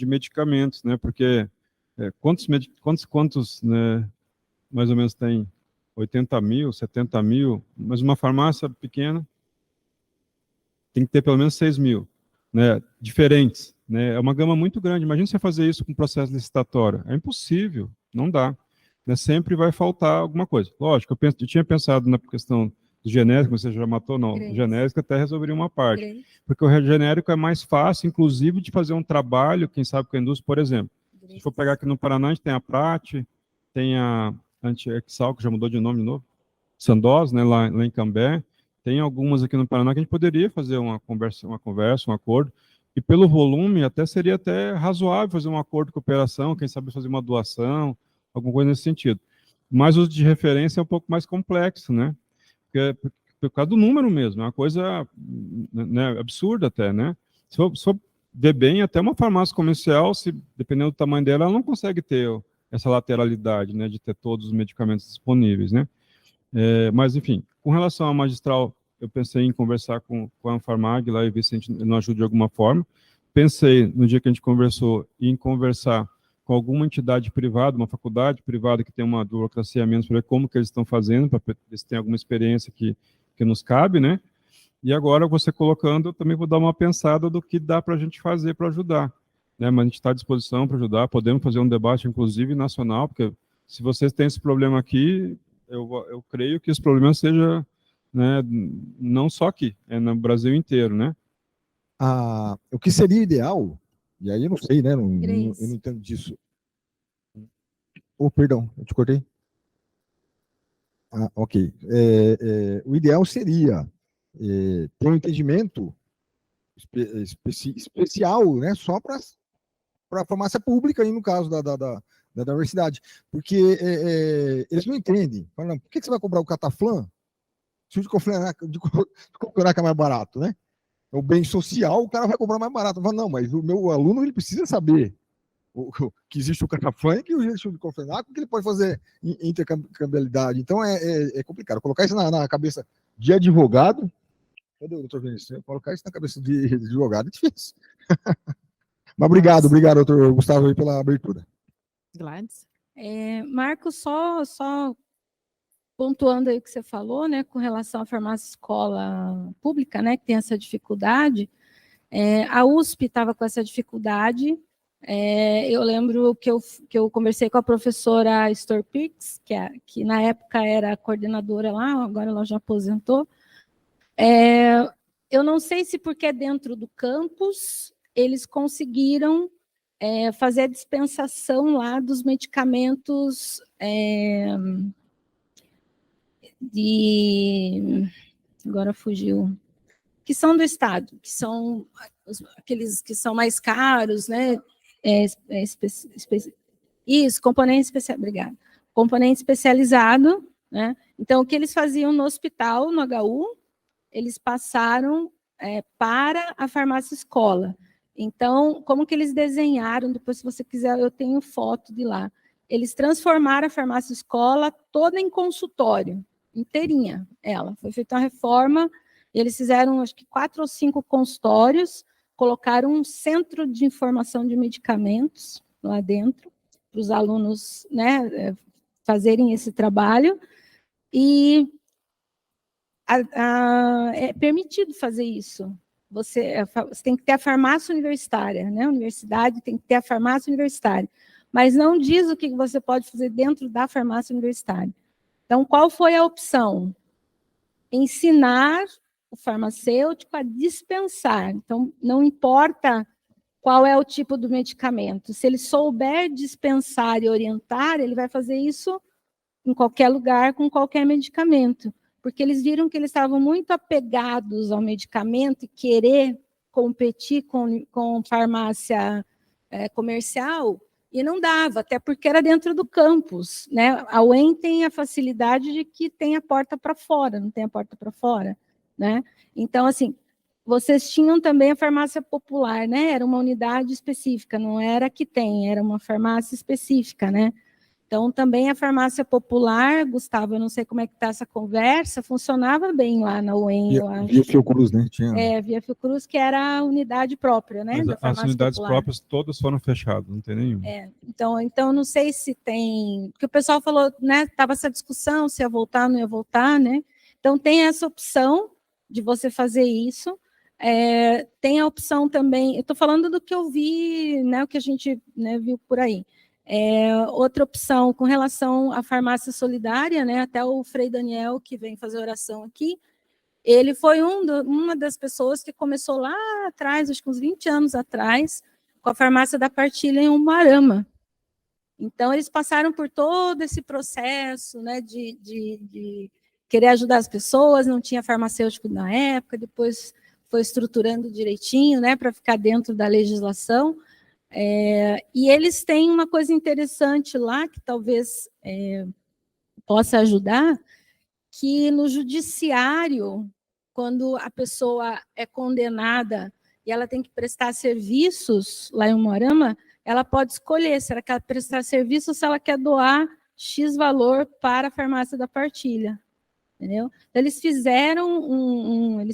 medicamentos, né? Porque quantos, né, mais ou menos tem 80 mil, 70 mil, mas uma farmácia pequena tem que ter pelo menos 6 mil, né? Diferentes, né? É uma gama muito grande. Imagina você fazer isso com processo licitatório. É impossível, não dá. Né? Sempre vai faltar alguma coisa. Lógico, eu tinha pensado na questão do genérico, você já matou, não. O genérico até resolveria uma parte. Porque o genérico é mais fácil, inclusive, de fazer um trabalho, quem sabe com a indústria, por exemplo. Se for pegar aqui no Paraná, a gente tem a Prate, tem a Anti-Exal, que já mudou de nome de novo, Sandoz, né, lá em Cambé. Tem algumas aqui no Paraná que a gente poderia fazer uma conversa, um acordo, e pelo volume até seria até razoável fazer um acordo de cooperação, quem sabe fazer uma doação, alguma coisa nesse sentido. Mas o de referência é um pouco mais complexo, né? Por causa do número mesmo, é uma coisa, né, absurda até, né? Se for ver bem, até uma farmácia comercial, dependendo do tamanho dela, ela não consegue ter essa lateralidade, né, de ter todos os medicamentos disponíveis, né? Mas, enfim, com relação à magistral, eu pensei em conversar com a Anfarmag lá e ver se a gente não ajuda de alguma forma. Pensei, no dia que a gente conversou, em conversar com alguma entidade privada, uma faculdade privada que tem uma burocracia a menos, para ver como que eles estão fazendo, para ver se tem alguma experiência que nos cabe, né? E agora, você colocando, eu também vou dar uma pensada do que dá para a gente fazer para ajudar. Né? Mas a gente está à disposição para ajudar, podemos fazer um debate, inclusive, nacional, porque se vocês têm esse problema aqui, eu creio que esse problema seja, né, não só aqui, é no Brasil inteiro, né? O que seria ideal, e aí eu não sei, né? Eu não entendo disso. Perdão, eu te cortei. Ok. O ideal seria ter um entendimento especial, né? Só para a farmácia pública, aí no caso da universidade. Porque eles não entendem. Falam, por que você vai comprar o Cataflan se o de Coflenac é mais barato, né? É o bem social, o cara vai comprar mais barato. Falo, não, mas o meu aluno ele precisa saber que existe o Cataflan e que existe o de Coflenac, que ele pode fazer intercambiabilidade. Então é complicado. Colocar isso na cabeça de advogado. Cadê o doutor Vinícius? Colocar isso na cabeça de advogado é difícil. Mas obrigado, doutor Gustavo, pela abertura. Gladys. Marcos, só pontuando aí o que você falou, né, com relação à farmácia escola pública, né, que tem essa dificuldade, a USP estava com essa dificuldade, Eu lembro que eu conversei com a professora Storpix, que na época era coordenadora lá, agora ela já aposentou. Eu não sei se porque dentro do campus eles conseguiram fazer a dispensação lá dos medicamentos agora fugiu, que são do Estado, que são aqueles que são mais caros, né? Isso, componente especial, obrigada. Componente especializado, né? Então, o que eles faziam no hospital, no HU, eles passaram para a farmácia escola. Então, como que eles desenharam, depois, se você quiser, eu tenho foto de lá. Eles transformaram a farmácia escola toda em consultório, inteirinha, ela. Foi feita uma reforma, eles fizeram, acho que 4 ou 5 consultórios, colocaram um centro de informação de medicamentos lá dentro, para os alunos, né, fazerem esse trabalho, e é permitido fazer isso. Você tem que ter a farmácia universitária, né? A universidade tem que ter a farmácia universitária, mas não diz o que você pode fazer dentro da farmácia universitária. Então, qual foi a opção? Ensinar o farmacêutico a dispensar. Então, não importa qual é o tipo do medicamento. Se ele souber dispensar e orientar, ele vai fazer isso em qualquer lugar, com qualquer medicamento. Porque eles viram que eles estavam muito apegados ao medicamento e querer competir com farmácia comercial, e não dava, até porque era dentro do campus, né? A UEM tem a facilidade de que tem a porta para fora, não tem a porta para fora, né? Então, assim, vocês tinham também a farmácia popular, né? Era uma unidade específica, não era a que tem, era uma farmácia específica, né? Então, também a farmácia popular, Gustavo, eu não sei como é que está essa conversa, funcionava bem lá na UEM, eu acho. Via Fiocruz, né? Tinha... Via Fiocruz, que era a unidade própria, né? Mas as unidades próprias todas foram fechadas, não tem nenhuma. Então, não sei se tem... Porque o pessoal falou, né? Estava essa discussão, se ia voltar, não ia voltar, né? Então, tem essa opção de você fazer isso. Tem a opção também... Eu estou falando do que eu vi, né? O que a gente, né, viu por aí. Outra opção com relação à farmácia solidária, né? Até o Frei Daniel, que vem fazer oração aqui, ele foi uma das pessoas que começou lá atrás, acho que uns 20 anos atrás, com a farmácia da partilha em Umuarama. Então, eles passaram por todo esse processo, né, de querer ajudar as pessoas, não tinha farmacêutico na época, depois foi estruturando direitinho, né, para ficar dentro da legislação. E eles têm uma coisa interessante lá, que talvez possa ajudar, que no judiciário, quando a pessoa é condenada e ela tem que prestar serviços lá em Umuarama, ela pode escolher se ela quer prestar serviço ou se ela quer doar X valor para a farmácia da partilha. Entendeu? Então, eles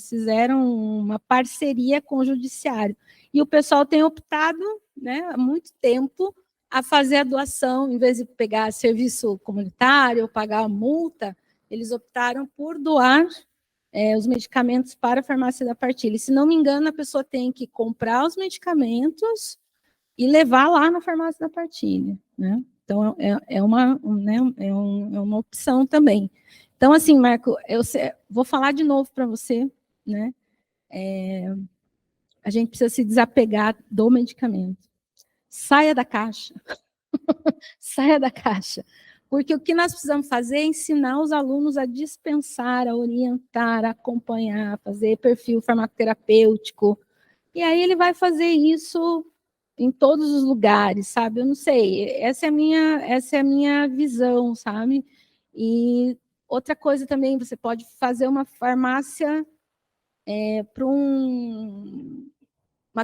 fizeram uma parceria com o judiciário. E o pessoal tem optado, né, há muito tempo, a fazer a doação, em vez de pegar serviço comunitário ou pagar a multa, eles optaram por doar os medicamentos para a farmácia da partilha. E, se não me engano, a pessoa tem que comprar os medicamentos e levar lá na farmácia da partilha, né? Então, é uma opção também. Então, assim, Marco, eu vou falar de novo para você, né? A gente precisa se desapegar do medicamento. Saia da caixa. Saia da caixa. Porque o que nós precisamos fazer é ensinar os alunos a dispensar, a orientar, a acompanhar, a fazer perfil farmacoterapêutico. E aí ele vai fazer isso em todos os lugares, sabe? Eu não sei, essa é a minha visão, sabe? E outra coisa também, você pode fazer uma farmácia para uma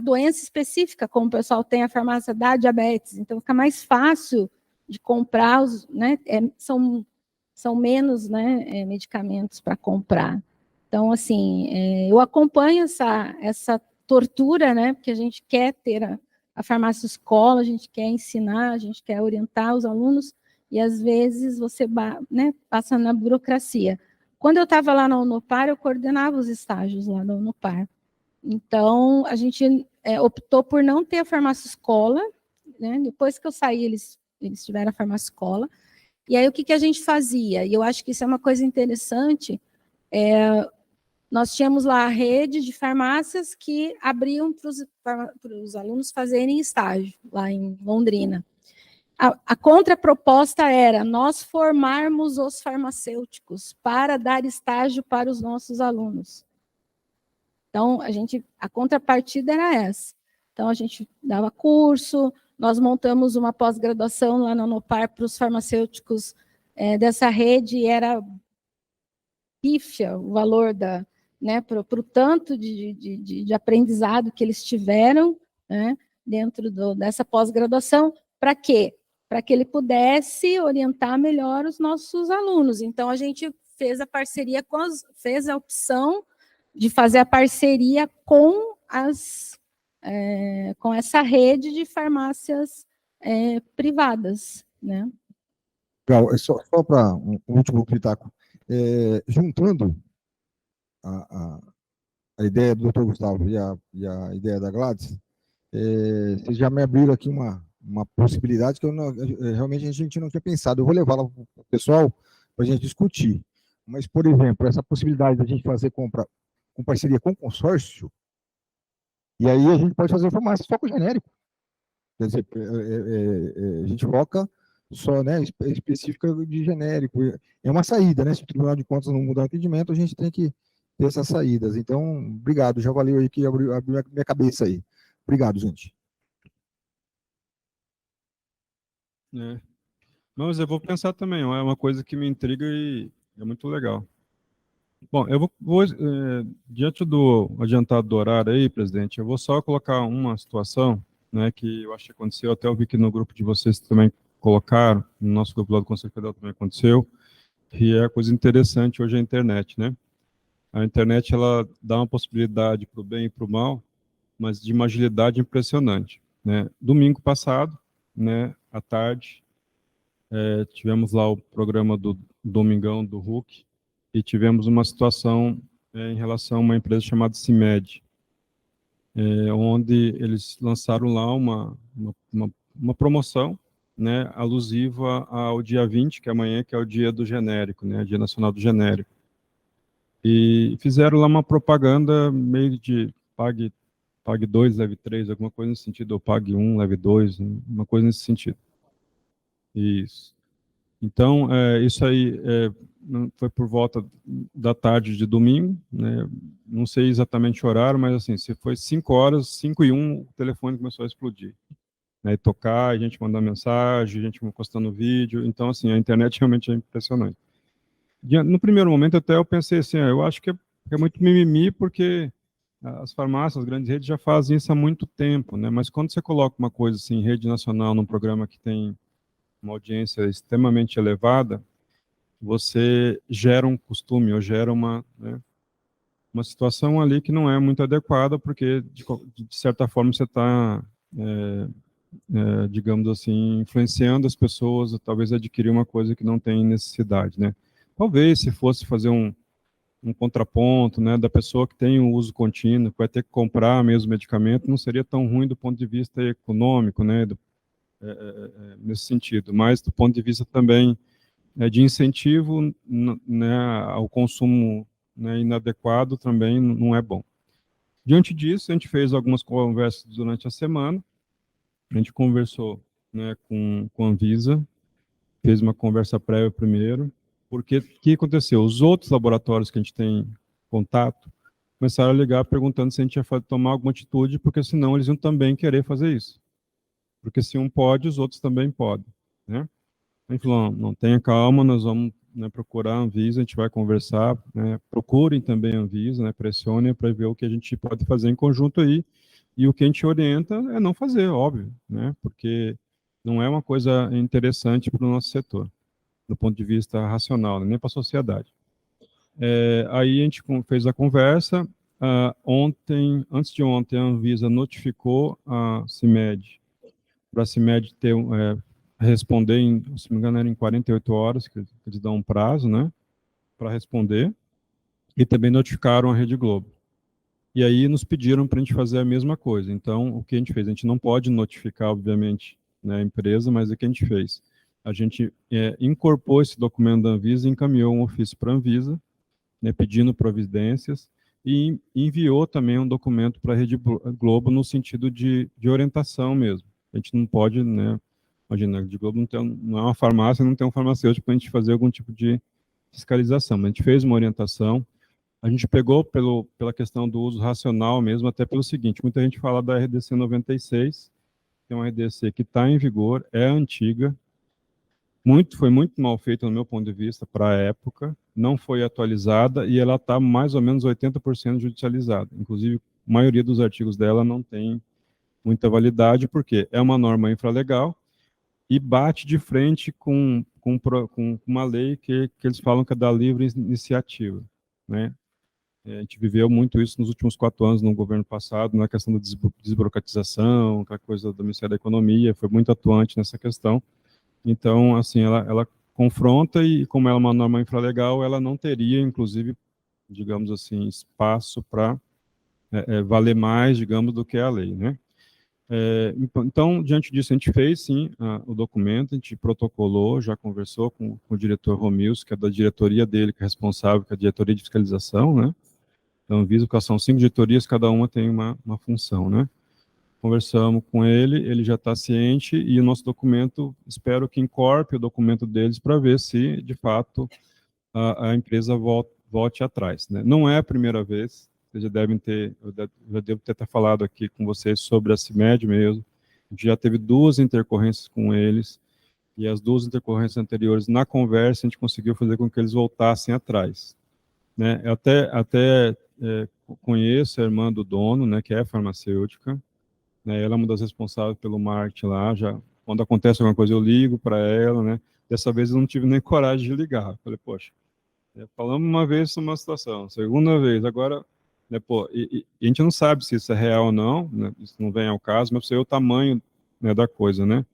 doença específica, como o pessoal tem a farmácia da diabetes, então fica mais fácil de comprar, né? São menos, né, medicamentos para comprar. Então, assim, eu acompanho essa tortura, né? Porque a gente quer ter a farmácia escola, a gente quer ensinar, a gente quer orientar os alunos, e às vezes você, né, passa na burocracia. Quando eu estava lá na Unopar, eu coordenava os estágios lá na Unopar. Então, a gente optou por não ter a farmácia escola, né? Depois que eu saí, eles tiveram a farmacoescola. E aí, o que a gente fazia? E eu acho que isso é uma coisa interessante. Nós tínhamos lá a rede de farmácias que abriam para os alunos fazerem estágio, lá em Londrina. A contraproposta era nós formarmos os farmacêuticos para dar estágio para os nossos alunos. Então, a contrapartida era essa. Então, a gente dava curso, nós montamos uma pós-graduação lá na Unopar para os farmacêuticos dessa rede, e era pífia o valor para o tanto de aprendizado que eles tiveram, né, dentro dessa pós-graduação. Para quê? Para que ele pudesse orientar melhor os nossos alunos. Então, a gente fez a parceria fez a opção de fazer a parceria com essa rede de farmácias privadas, né? Legal, só para um último pitaco. Juntando a ideia do Dr. Gustavo e a ideia da Gladys, vocês já me abriram aqui uma possibilidade que realmente a gente não tinha pensado. Eu vou levar lá para o pessoal para a gente discutir. Mas, por exemplo, essa possibilidade de a gente fazer compra com parceria com consórcio, e aí a gente pode fazer farmácia só com genérico. Quer dizer, a gente foca só, né, específica de genérico. É uma saída, né? Se o Tribunal de Contas não mudar o entendimento, a gente tem que ter essas saídas. Então, obrigado, já valeu aí que abriu a minha cabeça aí. Obrigado, gente. Mas eu vou pensar também, é uma coisa que me intriga e é muito legal. Bom, eu vou diante do adiantado do horário aí, presidente, eu vou só colocar uma situação, né, que eu acho que aconteceu, até eu vi que no grupo de vocês também colocaram, no nosso grupo lá do Conselho Federal também aconteceu, que é a coisa interessante hoje é a internet, né? A internet, ela dá uma possibilidade para o bem e para o mal, mas de uma agilidade impressionante, né? Domingo passado, né, à tarde, tivemos lá o programa do Domingão do RUC, e tivemos uma situação em relação a uma empresa chamada CIMED, onde eles lançaram lá uma promoção, né, alusiva ao dia 20, que é amanhã, que é o dia do genérico, né, Dia Nacional do Genérico. E fizeram lá uma propaganda meio de pague 2, leve 3, alguma coisa nesse sentido, ou pague 1, leve 2, uma coisa nesse sentido. Isso. Então, isso aí foi por volta da tarde de domingo, né? Não sei exatamente o horário, mas assim, se foi 5 horas, 5:01, o telefone começou a explodir, né? E tocar, a gente mandar mensagem, a gente postando vídeo, então assim, a internet realmente é impressionante. No primeiro momento até eu pensei assim, eu acho que é muito mimimi, porque as farmácias, as grandes redes já fazem isso há muito tempo, né? Mas quando você coloca uma coisa assim, em rede nacional, num programa que tem uma audiência extremamente elevada, você gera um costume, ou gera uma situação ali que não é muito adequada, porque, de certa forma, você está, digamos assim, influenciando as pessoas a talvez adquirir uma coisa que não tem necessidade, né? Talvez, se fosse fazer um contraponto, né, da pessoa que tem um uso contínuo, que vai ter que comprar mesmo medicamento, não seria tão ruim do ponto de vista econômico, né, nesse sentido, mas do ponto de vista também de incentivo, né, ao consumo, né, inadequado também não é bom. Diante disso, a gente fez algumas conversas durante a semana, a gente conversou, né, com a Anvisa, fez uma conversa prévia primeiro, porque o que aconteceu? Os outros laboratórios que a gente tem contato começaram a ligar perguntando se a gente ia tomar alguma atitude, porque senão eles iam também querer fazer isso. Porque se um pode, os outros também podem, né? A gente falou, não, tenha calma, nós vamos, né, procurar a Anvisa, a gente vai conversar, né, procurem também a Anvisa, né, pressionem para ver o que a gente pode fazer em conjunto aí, e o que a gente orienta é não fazer, óbvio, né, porque não é uma coisa interessante para o nosso setor, do ponto de vista racional, né, nem para a sociedade. Aí a gente fez a conversa, antes de ontem, a Anvisa notificou a CIMED, para a CIMED responder, se não me engano, era em 48 horas, que eles dão um prazo, né, para responder, e também notificaram a Rede Globo. E aí nos pediram para a gente fazer a mesma coisa. Então, o que a gente fez? A gente não pode notificar, obviamente, né, a empresa, mas o que a gente fez? A gente incorporou esse documento da Anvisa e encaminhou um ofício para a Anvisa, né, pedindo providências, e enviou também um documento para a Rede Globo no sentido de orientação mesmo. A gente não pode, né, imagina, a Rede Globo não é uma farmácia, não tem um farmacêutico para a gente fazer algum tipo de fiscalização. Mas a gente fez uma orientação, a gente pegou pela questão do uso racional mesmo, até pelo seguinte, muita gente fala da RDC 96, que é uma RDC que está em vigor, é antiga, foi muito mal feita no meu ponto de vista para a época, não foi atualizada e ela está mais ou menos 80% judicializada. Inclusive, a maioria dos artigos dela não tem muita validade, porque é uma norma infralegal e bate de frente com uma lei que eles falam que é da livre iniciativa, né? A gente viveu muito isso nos últimos 4 anos no governo passado, na questão da desburocratização, aquela coisa do Ministério da Economia, foi muito atuante nessa questão. Então, assim, ela confronta e, como ela é uma norma infralegal, ela não teria, inclusive, digamos assim, espaço para valer mais, digamos, do que a lei, né? Então, diante disso, a gente fez, sim, o documento, a gente protocolou, já conversou com o diretor Romilson, que é da diretoria dele, que é responsável, que é a diretoria de fiscalização, né? Então, Anvisa, que são 5 diretorias, cada uma tem uma função, né? Conversamos com ele já está ciente, e o nosso documento, espero que incorpore o documento deles para ver se, de fato, a empresa volte atrás, né? Não é a primeira vez, vocês já devem ter, eu já devo ter falado aqui com vocês sobre a CIMED mesmo, a gente já teve 2 intercorrências com eles, e as 2 intercorrências anteriores, na conversa, a gente conseguiu fazer com que eles voltassem atrás, né? Eu até conheço a irmã do dono, né, que é farmacêutica, né, ela é uma das responsáveis pelo marketing lá, quando acontece alguma coisa eu ligo para ela, né? Dessa vez eu não tive nem coragem de ligar, falei, poxa, falamos uma vez sobre uma situação, segunda vez, agora, né, pô, e a gente não sabe se isso é real ou não, né, isso não vem ao caso, mas sei o tamanho, né, da coisa, né?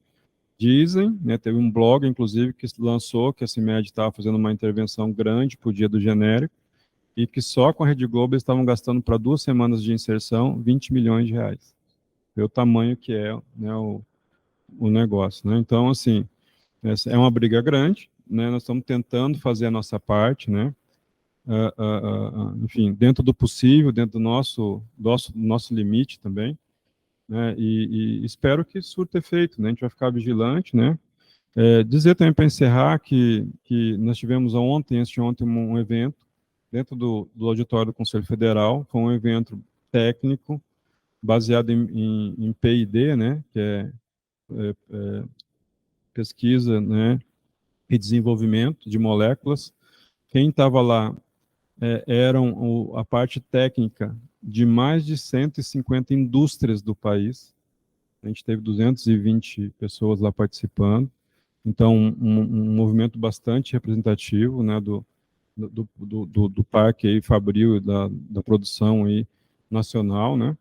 Dizem, né, teve um blog, inclusive, que lançou que a CIMED estava fazendo uma intervenção grande para o dia do genérico, e que só com a Rede Globo eles estavam gastando para 2 semanas de inserção 20 milhões de reais. É o tamanho que é, né, o negócio, né? Então, assim, essa é uma briga grande, né? Nós estamos tentando fazer a nossa parte, né? Enfim, dentro do possível, dentro do nosso limite também, né? E espero que surta efeito, né? A gente vai ficar vigilante, né? Dizer também para encerrar que nós tivemos antes de ontem, um evento dentro do auditório do Conselho Federal, foi um evento técnico baseado em P&D, né? Que é pesquisa, né, e desenvolvimento de moléculas. Quem estava lá eram a parte técnica de mais de 150 indústrias do país. A gente teve 220 pessoas lá participando. Então, um movimento bastante representativo, né, do parque aí, fabril, da produção aí, nacional, né?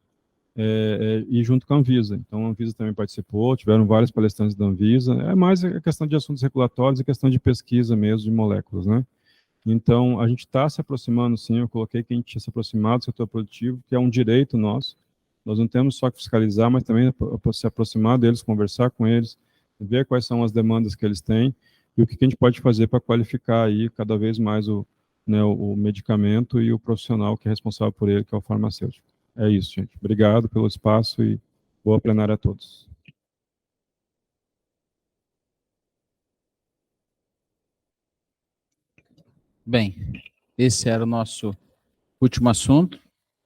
E junto com a Anvisa. Então, a Anvisa também participou, tiveram vários palestrantes da Anvisa. É mais a questão de assuntos regulatórios e questão de pesquisa mesmo, de moléculas, né? Então, a gente está se aproximando, sim, eu coloquei que a gente tinha se aproximado do setor produtivo, que é um direito nosso. Nós não temos só que fiscalizar, mas também se aproximar deles, conversar com eles, ver quais são as demandas que eles têm e o que a gente pode fazer para qualificar aí cada vez mais o medicamento e o profissional que é responsável por ele, que é o farmacêutico. É isso, gente. Obrigado pelo espaço e boa plenária a todos. Bem, esse era o nosso último assunto.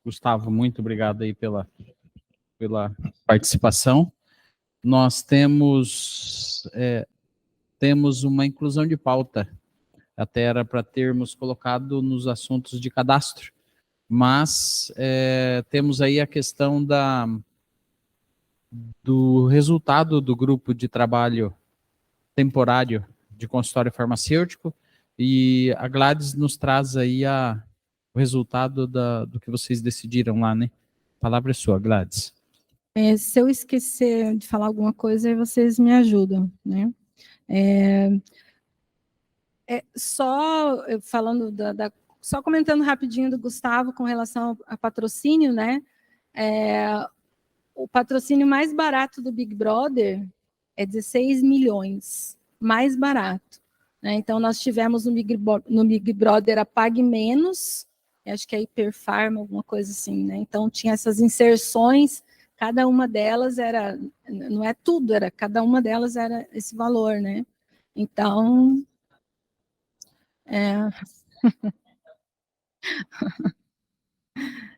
Gustavo, muito obrigado aí pela participação. Nós temos uma inclusão de pauta. Até era para termos colocado nos assuntos de cadastro, mas temos aí a questão do resultado do grupo de trabalho temporário de consultório farmacêutico, e a Gladys nos traz aí o resultado do que vocês decidiram lá, né? A palavra é sua, Gladys. Se eu esquecer de falar alguma coisa, vocês me ajudam, né? Só falando da só comentando rapidinho do Gustavo com relação a patrocínio, né? O patrocínio mais barato do Big Brother é 16 milhões, mais barato, né? Então, nós tivemos no Big Brother a Pague Menos, acho que é Hiperfarma, alguma coisa assim, né? Então, tinha essas inserções, cada uma delas era, não é tudo, cada uma delas era esse valor, né? Então,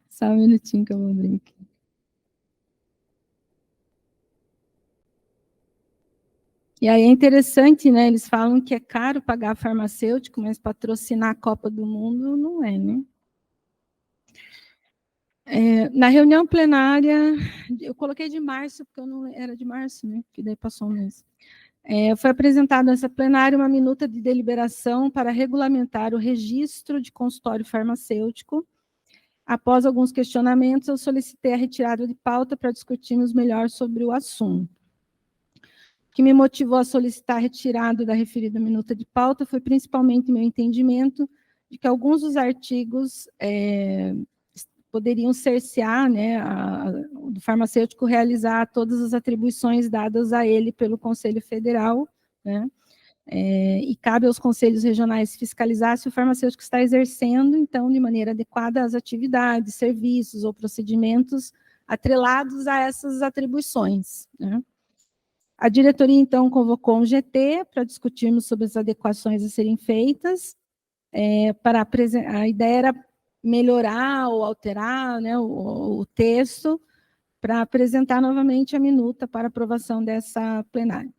só um minutinho que eu vou ver aqui. E aí é interessante, né? Eles falam que é caro pagar farmacêutico, mas patrocinar a Copa do Mundo não é, né? Na reunião plenária, eu coloquei de março, porque eu não era de março, né? Que daí passou um mês. Foi apresentada nessa plenária uma minuta de deliberação para regulamentar o registro de consultório farmacêutico. Após alguns questionamentos, eu solicitei a retirada de pauta para discutirmos melhor sobre o assunto. O que me motivou a solicitar a retirada da referida minuta de pauta foi principalmente meu entendimento de que alguns dos artigos poderiam cercear, né, do farmacêutico realizar todas as atribuições dadas a ele pelo Conselho Federal, né, e cabe aos conselhos regionais fiscalizar se o farmacêutico está exercendo, então, de maneira adequada as atividades, serviços ou procedimentos atrelados a essas atribuições, né. A diretoria, então, convocou um GT para discutirmos sobre as adequações a serem feitas. A ideia era melhorar ou alterar, né, o texto para apresentar novamente a minuta para aprovação dessa plenária.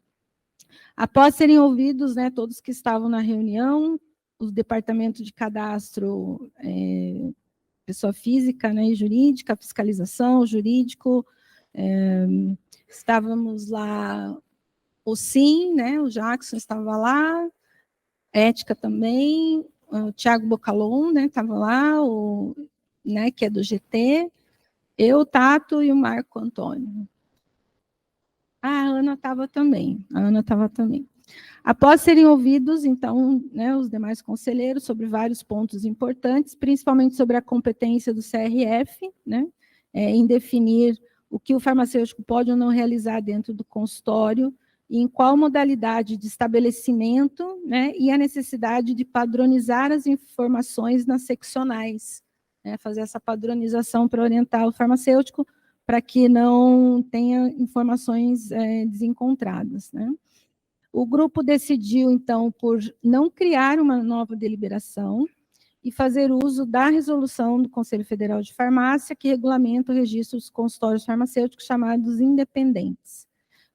Após serem ouvidos, né, todos que estavam na reunião, o departamento de cadastro, pessoa física, né, e jurídica, fiscalização, jurídico, estávamos lá, o SIM, né, o Jackson estava lá, ética também, o Tiago Bocalon, né, estava lá, né, que é do GT, eu, o Tato e o Marco Antônio. A Ana estava também, Após serem ouvidos, então, né, os demais conselheiros sobre vários pontos importantes, principalmente sobre a competência do CRF, né, em definir o que o farmacêutico pode ou não realizar dentro do consultório, e em qual modalidade de estabelecimento, né, e a necessidade de padronizar as informações nas seccionais, né, fazer essa padronização para orientar o farmacêutico, para que não tenha informações desencontradas, né. O grupo decidiu, então, por não criar uma nova deliberação e fazer uso da resolução do Conselho Federal de Farmácia, que regulamenta o registro dos consultórios farmacêuticos chamados independentes,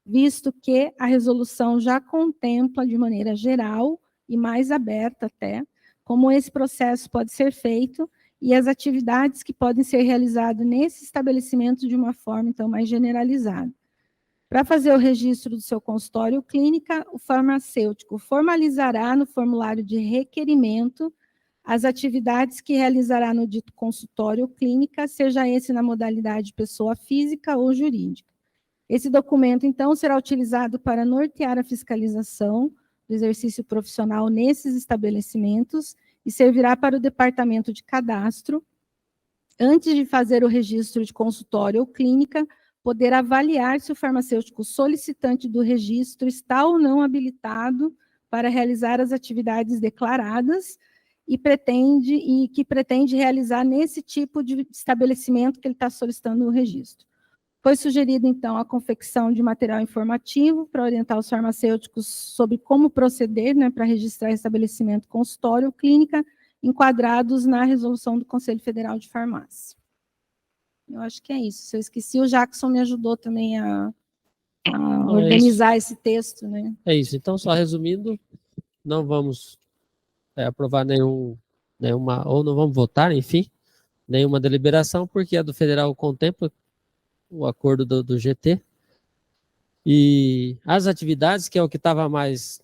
visto que a resolução já contempla de maneira geral e mais aberta até, como esse processo pode ser feito e as atividades que podem ser realizadas nesse estabelecimento de uma forma, então, mais generalizada. Para fazer o registro do seu consultório ou clínica, o farmacêutico formalizará no formulário de requerimento as atividades que realizará no dito consultório ou clínica, seja esse na modalidade pessoa física ou jurídica. Esse documento, então, será utilizado para nortear a fiscalização do exercício profissional nesses estabelecimentos e servirá para o departamento de cadastro, antes de fazer o registro de consultório ou clínica, poder avaliar se o farmacêutico solicitante do registro está ou não habilitado para realizar as atividades declaradas e que pretende realizar nesse tipo de estabelecimento que ele está solicitando o registro. Foi sugerido, então, a confecção de material informativo para orientar os farmacêuticos sobre como proceder, né, para registrar estabelecimento consultório ou clínica, enquadrados na resolução do Conselho Federal de Farmácia. Eu acho que é isso. Se eu esqueci, o Jackson me ajudou também a organizar esse texto, né? É isso. Então, só resumindo, não vamos aprovar nenhuma, ou não vamos votar, enfim, nenhuma deliberação, porque a do federal contempla o acordo do GT. E as atividades, que é o que estava mais,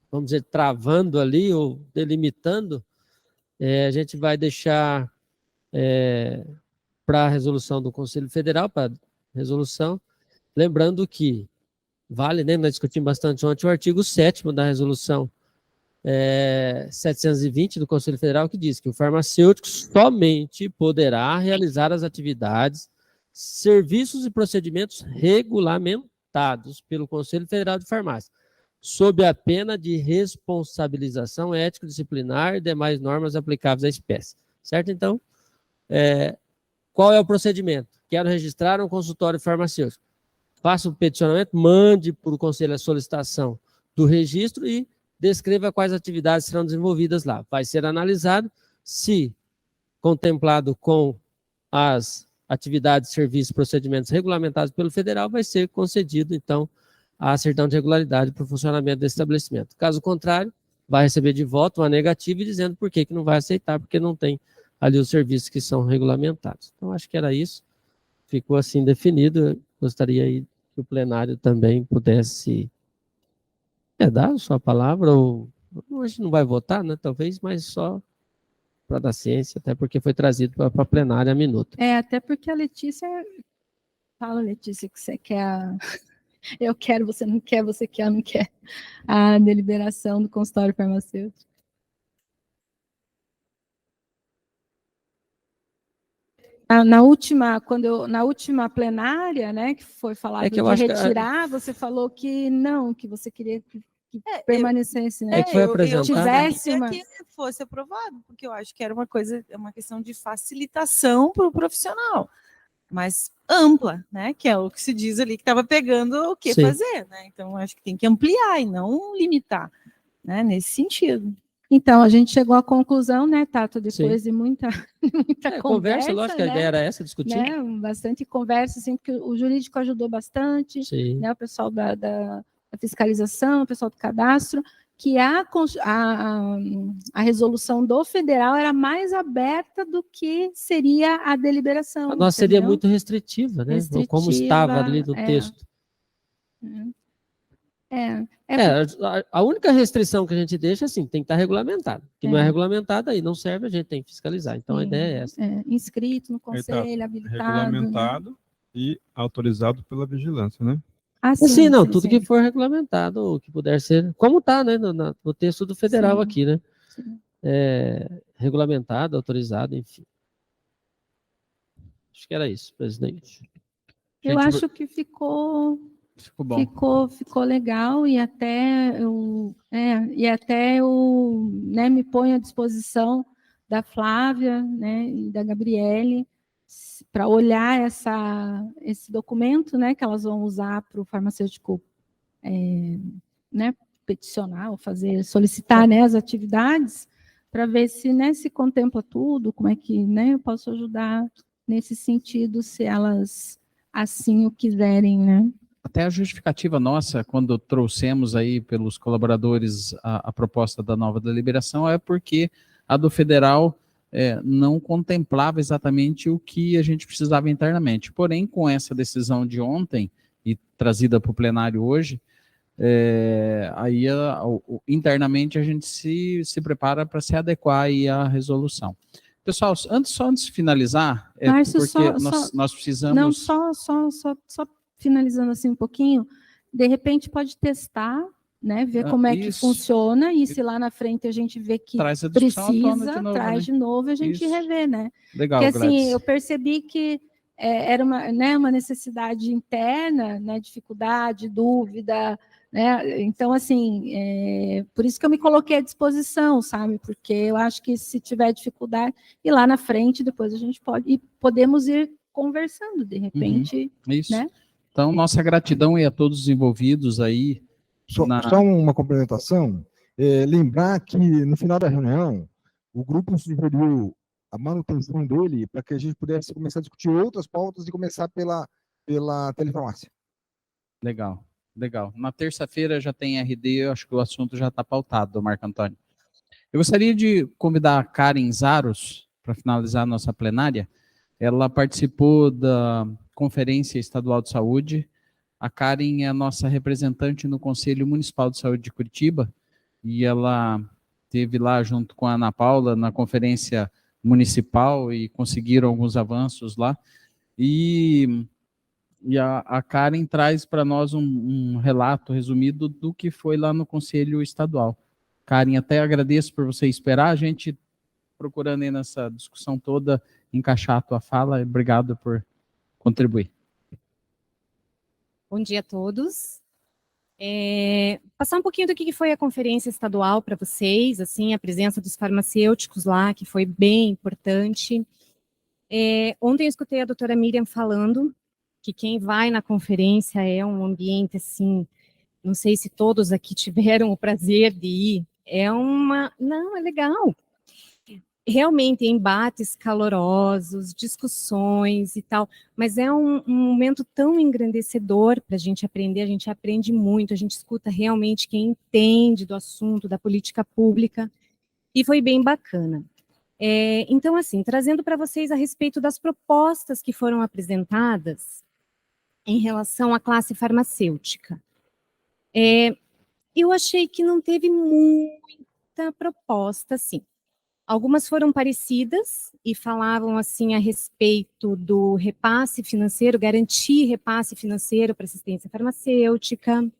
vamos dizer, travando ali, ou delimitando, a gente vai deixar para a resolução do Conselho Federal, para resolução, lembrando que vale, né, nós discutimos bastante ontem, o artigo 7º da resolução 720 do Conselho Federal, que diz que o farmacêutico somente poderá realizar as atividades, serviços e procedimentos regulamentados pelo Conselho Federal de Farmácia, sob a pena de responsabilização ético-disciplinar e demais normas aplicáveis à espécie. Certo? Então, qual é o procedimento? Quero registrar um consultório farmacêutico. Faça o peticionamento, mande para o Conselho a solicitação do registro e descreva quais atividades serão desenvolvidas lá. Vai ser analisado se contemplado com as atividades, serviços, procedimentos regulamentados pelo federal, vai ser concedido, então, a certidão de regularidade para o funcionamento do estabelecimento. Caso contrário, vai receber de volta uma negativa e dizendo por que não vai aceitar, porque não tem ali os serviços que são regulamentados. Então, acho que era isso. Ficou assim definido. Eu gostaria aí que o plenário também pudesse dar a sua palavra, ou a gente não vai votar, né? Talvez, mas só para dar ciência, até porque foi trazido para a plenária a minuto. Até porque a Letícia... Fala, Letícia, que você quer... Eu quero, você não quer, você quer, não quer. A deliberação do consultório farmacêutico. Na última plenária, né, que foi falado de retirar, você falou que não, que você queria que permanecesse, né? Que foi apresentado. Tivesse uma... que fosse aprovado, porque eu acho que era uma questão de facilitação para o profissional, mas ampla, né? Que é o que se diz ali que estava pegando o que fazer, né? Então acho que tem que ampliar e não limitar, né? Nesse sentido. Então, a gente chegou à conclusão, né, Tato, depois de muita conversa, lógico, né? A ideia era essa, discutir. Né? Bastante conversa, assim, porque o jurídico ajudou bastante, né, o pessoal da fiscalização, o pessoal do cadastro, que a resolução do federal era mais aberta do que seria a deliberação. A nossa seria muito restritiva, né? Como estava ali no texto. A única restrição que a gente deixa, assim, tem que estar regulamentado. Que não é regulamentado, aí não serve, a gente tem que fiscalizar. Então, a ideia é essa. Inscrito no conselho, habilitado. Regulamentado, né? E autorizado pela vigilância, né? Sim, tudo que for regulamentado, ou que puder ser, como está, né, no texto do federal aqui, né? Regulamentado, autorizado, enfim. Acho que era isso, presidente. Eu acho que ficou bom. Ficou legal e até eu né, me ponho à disposição da Flávia, né, e da Gabriele para olhar esse documento, né, que elas vão usar para o farmacêutico, né, peticionar ou solicitar, né, as atividades, para ver se, né, se contempla tudo, como é que, né, eu posso ajudar nesse sentido, se elas assim o quiserem, né. Até a justificativa nossa, quando trouxemos aí pelos colaboradores a proposta da nova deliberação, é porque a do federal não contemplava exatamente o que a gente precisava internamente. Porém, com essa decisão de ontem e trazida para o plenário hoje, aí internamente a gente se prepara para se adequar aí à resolução. Pessoal, antes de finalizar, Márcio, porque nós precisamos... Não, só finalizando assim um pouquinho, de repente pode testar, né, ver como é que funciona, e se lá na frente a gente vê que precisa, traz de novo, a gente revê, né? Legal, porque assim, Gladys. Eu percebi que era uma necessidade interna, né, dificuldade, dúvida, né? Então, assim, por isso que eu me coloquei à disposição, sabe? Porque eu acho que se tiver dificuldade, e lá na frente, depois a gente podemos ir conversando, de repente, isso. Né? Então, nossa gratidão a todos os envolvidos aí. Só uma complementação, lembrar que no final da reunião, o grupo sugeriu a manutenção dele para que a gente pudesse começar a discutir outras pautas e começar pela telefarmácia. Legal. Na terça-feira já tem RD, eu acho que o assunto já está pautado, Marco Antônio. Eu gostaria de convidar a Karen Zaros para finalizar a nossa plenária. Ela participou da Conferência Estadual de Saúde. A Karen é a nossa representante no Conselho Municipal de Saúde de Curitiba, e ela esteve lá junto com a Ana Paula na conferência municipal e conseguiram alguns avanços lá. E a Karen traz para nós um relato resumido do que foi lá no Conselho Estadual. Karen, até agradeço por você esperar, a gente procurando aí nessa discussão toda encaixar a tua fala. Obrigado por contribuir. Bom dia a todos. Passar um pouquinho do que foi a conferência estadual para vocês, assim, a presença dos farmacêuticos lá, que foi bem importante. Ontem eu escutei a doutora Miriam falando que quem vai na conferência é um ambiente, assim, não sei se todos aqui tiveram o prazer de ir, não, é legal. Realmente, embates calorosos, discussões e tal, mas é um momento tão engrandecedor para a gente aprende muito, a gente escuta realmente quem entende do assunto, da política pública, e foi bem bacana. Então, assim, trazendo para vocês a respeito das propostas que foram apresentadas em relação à classe farmacêutica. Eu achei que não teve muita proposta, assim. Algumas foram parecidas e falavam assim a respeito do repasse financeiro, garantir repasse financeiro para assistência farmacêutica.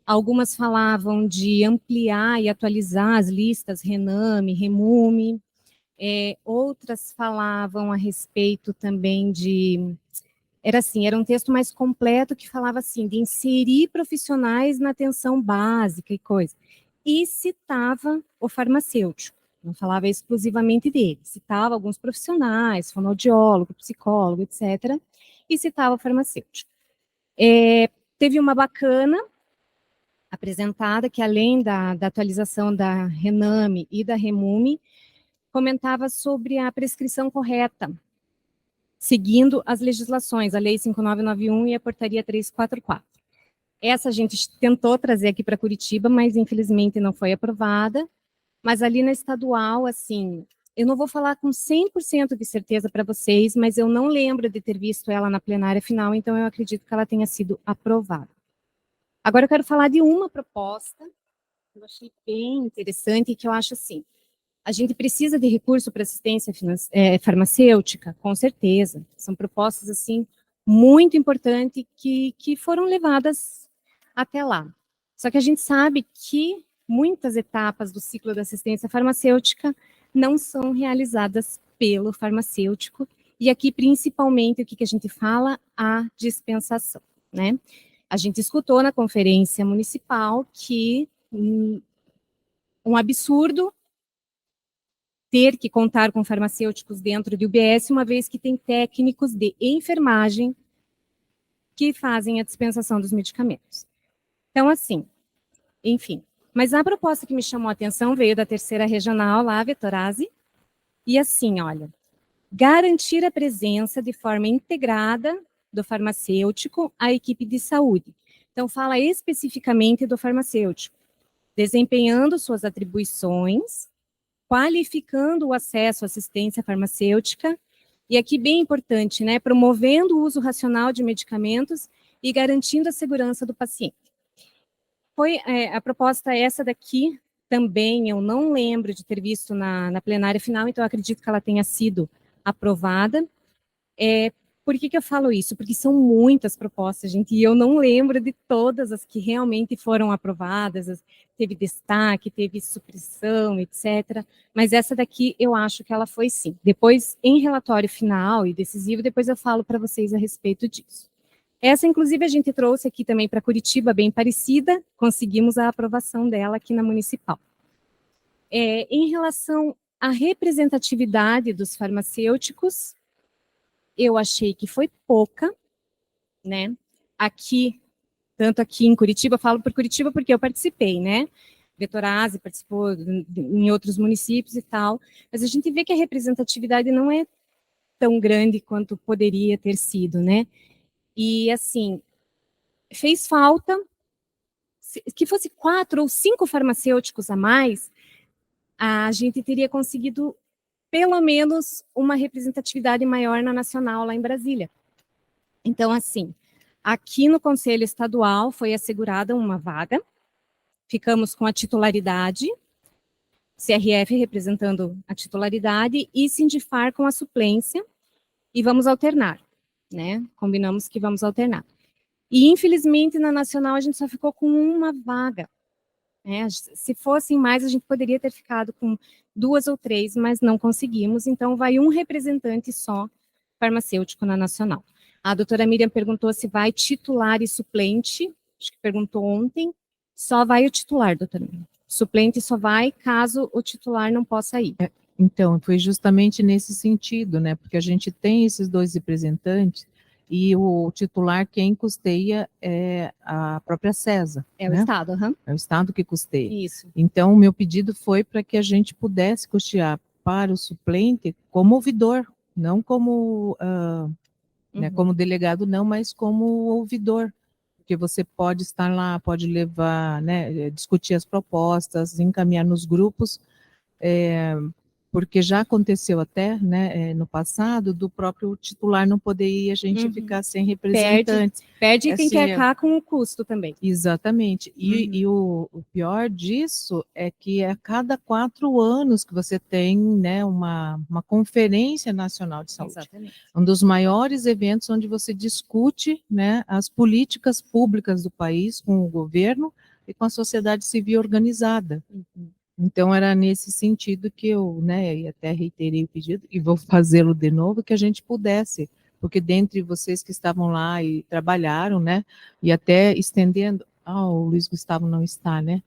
Algumas falavam de ampliar e atualizar as listas Rename, Remume. Outras falavam a respeito também de... Era um texto mais completo que falava assim, de inserir profissionais na atenção básica e coisa. E citava o farmacêutico. Não falava exclusivamente dele, citava alguns profissionais, fonoaudiólogo, psicólogo, etc., e citava o farmacêutico. Teve uma bacana apresentada, que além da atualização da Rename e da Remume, comentava sobre a prescrição correta, seguindo as legislações, a Lei 5991 e a Portaria 344. Essa a gente tentou trazer aqui para Curitiba, mas infelizmente não foi aprovada. Mas ali na estadual, assim, eu não vou falar com 100% de certeza para vocês, mas eu não lembro de ter visto ela na plenária final, então eu acredito que ela tenha sido aprovada. Agora eu quero falar de uma proposta que eu achei bem interessante e que eu acho assim, a gente precisa de recurso para assistência farmacêutica? Com certeza. São propostas, assim, muito importantes que foram levadas até lá. Só que a gente sabe que muitas etapas do ciclo da assistência farmacêutica não são realizadas pelo farmacêutico, e aqui, principalmente, o que a gente fala? A dispensação, né? A gente escutou na conferência municipal que um absurdo ter que contar com farmacêuticos dentro do UBS, uma vez que tem técnicos de enfermagem que fazem a dispensação dos medicamentos. Então, assim, enfim. Mas a proposta que me chamou a atenção veio da terceira regional, lá, Vetorazzi, e assim, olha, garantir a presença de forma integrada do farmacêutico à equipe de saúde. Então, fala especificamente do farmacêutico, desempenhando suas atribuições, qualificando o acesso à assistência farmacêutica, e aqui bem importante, né, promovendo o uso racional de medicamentos e garantindo a segurança do paciente. Foi a proposta essa daqui, também eu não lembro de ter visto na plenária final, então eu acredito que ela tenha sido aprovada. Por que eu falo isso? Porque são muitas propostas, gente, e eu não lembro de todas as que realmente foram aprovadas, teve destaque, teve supressão, etc. Mas essa daqui eu acho que ela foi sim. Depois, em relatório final e decisivo, depois eu falo para vocês a respeito disso. Essa, inclusive, a gente trouxe aqui também para Curitiba, bem parecida, conseguimos a aprovação dela aqui na municipal. Em relação à representatividade dos farmacêuticos, eu achei que foi pouca, né? Aqui, tanto aqui em Curitiba, eu falo por Curitiba porque eu participei, né? Vetorazzi participou em outros municípios e tal, mas a gente vê que a representatividade não é tão grande quanto poderia ter sido, né? E, assim, fez falta que fosse 4 ou 5 farmacêuticos a mais, a gente teria conseguido pelo menos uma representatividade maior na nacional, lá em Brasília. Então, assim, aqui no Conselho Estadual foi assegurada uma vaga, ficamos com a titularidade, CRF representando a titularidade e Sindifar com a suplência, e vamos alternar, né? Combinamos que vamos alternar. E, infelizmente, na nacional a gente só ficou com uma vaga. né? Se fossem mais, a gente poderia ter ficado com 2 ou 3, mas não conseguimos, então vai um representante só farmacêutico na nacional. A doutora Miriam perguntou se vai titular e suplente, acho que perguntou ontem, só vai o titular, doutora Miriam. Suplente só vai caso o titular não possa ir. Então, foi justamente nesse sentido, né? Porque a gente tem esses 2 representantes e o titular quem custeia é a própria CESA. É né? o Estado, aham. É o Estado que custeia. Isso. Então, o meu pedido foi para que a gente pudesse custear para o suplente como ouvidor, não como, né, como delegado não, mas como ouvidor. Porque você pode estar lá, pode levar, né, discutir as propostas, encaminhar nos grupos, porque já aconteceu até, né, no passado, do próprio titular não poder ir, a gente ficar sem representantes. Perde quem Assim, quer cá com o custo também. Exatamente. E o pior disso é que a cada 4 anos que você tem, né, uma conferência nacional de saúde. Exatamente. Um dos maiores eventos onde você discute, né, as políticas públicas do país com o governo e com a sociedade civil organizada. Então, era nesse sentido que eu, né, e até reiterei o pedido, e vou fazê-lo de novo, que a gente pudesse, porque dentre vocês que estavam lá e trabalharam, né, e até estendendo, o Luiz Gustavo não está, né,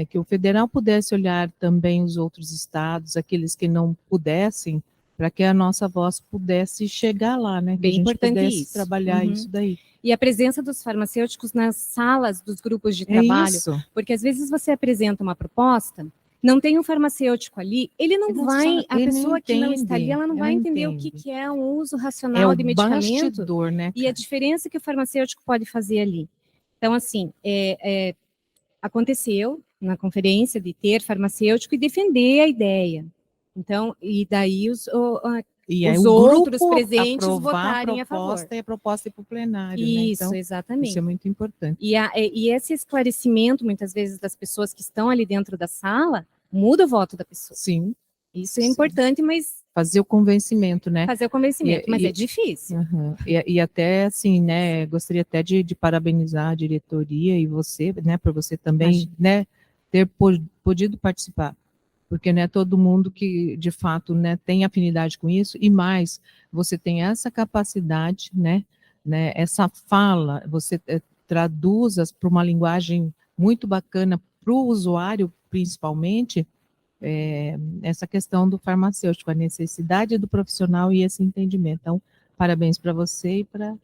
que o federal pudesse olhar também os outros estados, aqueles que não pudessem, para que a nossa voz pudesse chegar lá, né, que Bem a gente importante pudesse isso. trabalhar isso daí. E a presença dos farmacêuticos nas salas dos grupos de É trabalho, isso. porque às vezes você apresenta uma proposta, não tem um farmacêutico ali, ele não vai, a pessoa que não está ali, ela não vai entender o que é um uso racional de medicamento bastidor, né, e a diferença que o farmacêutico pode fazer ali. Então, assim, aconteceu na conferência de ter farmacêutico e defender a ideia. Então, e daí os outros grupo presentes aprovar votarem a favor. E a proposta ir para o plenário. Isso, né? Então, exatamente. Isso é muito importante. E esse esclarecimento, muitas vezes, das pessoas que estão ali dentro da sala, muda o voto da pessoa. Sim. Isso é importante, mas... Fazer o convencimento, né? Fazer o convencimento, mas é difícil. E até, assim, né, gostaria até de parabenizar a diretoria e você, né, por você também, né, ter podido participar. Porque não é todo mundo que, de fato, né, tem afinidade com isso, e mais, você tem essa capacidade, né, essa fala, você traduz para uma linguagem muito bacana para o usuário, principalmente, essa questão do farmacêutico, a necessidade do profissional e esse entendimento. Então, parabéns para você e para a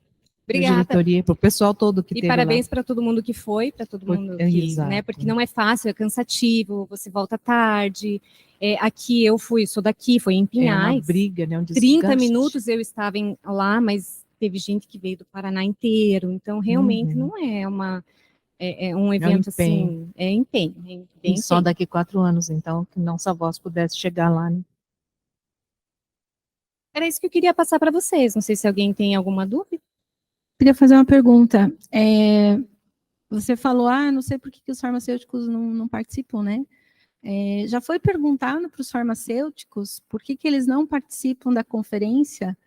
diretoria, para o pessoal todo que teve lá. E parabéns para todo mundo que foi, para todo mundo que, né, porque não é fácil, é cansativo, você volta tarde. Aqui eu sou daqui, foi em Pinhais. É uma briga, né, um 30 minutos eu estava lá, mas teve gente que veio do Paraná inteiro, então realmente não é um evento assim, é empenho. E só daqui 4 anos, então, que nossa voz pudesse chegar lá, né? Era isso que eu queria passar para vocês, não sei se alguém tem alguma dúvida. Queria fazer uma pergunta. Você falou, não sei por que os farmacêuticos não participam, né? Já foi perguntado para os farmacêuticos por que eles não participam da conferência?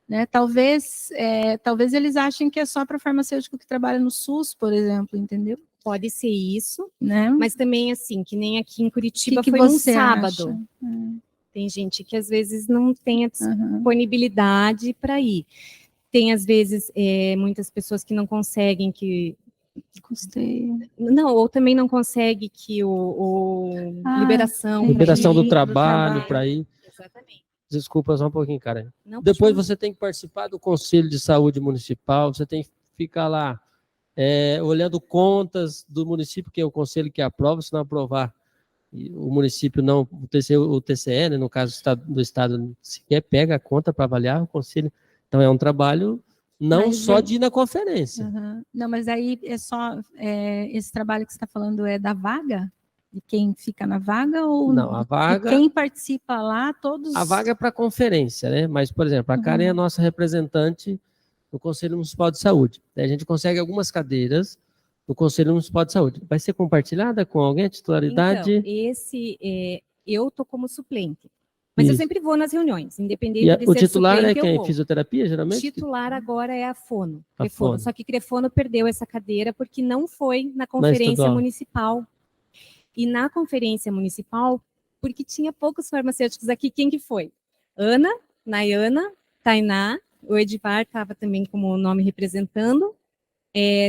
Né? Talvez eles achem que é só para farmacêutico que trabalha no SUS, por exemplo, entendeu? Pode ser isso, né? Mas também, assim, que nem aqui em Curitiba que foi um você sábado. acha? Tem gente que às vezes não tem a disponibilidade para ir. Tem, às vezes, muitas pessoas que não conseguem Não, ou também não consegue que liberação do trabalho para ir. Exatamente. Desculpa só um pouquinho, cara. Não, depois você tem que participar do Conselho de Saúde Municipal, você tem que ficar lá olhando contas do município, que é o conselho que aprova, se não aprovar, o município não, o TCE, né, no caso do estado, sequer pega a conta para avaliar o conselho. Então é um trabalho só de ir na conferência. Não, mas aí é só esse trabalho que você está falando é da vaga? De quem fica na vaga ou não, a vaga, de quem participa lá, todos... A vaga é para conferência, né? Mas, por exemplo, a Karen é a nossa representante no Conselho Municipal de Saúde. Daí a gente consegue algumas cadeiras no Conselho Municipal de Saúde. Vai ser compartilhada com alguém a titularidade? Então, eu estou como suplente. Mas eu sempre vou nas reuniões, independente de ser o titular suplente, é quem? Fisioterapia, geralmente? Titular agora é a Fono. A Fono. Só que Crefono perdeu essa cadeira porque não foi na conferência municipal. E na conferência municipal, porque tinha poucos farmacêuticos aqui, quem que foi? Ana, Nayana, Tainá, o Edivar estava também como nome representando,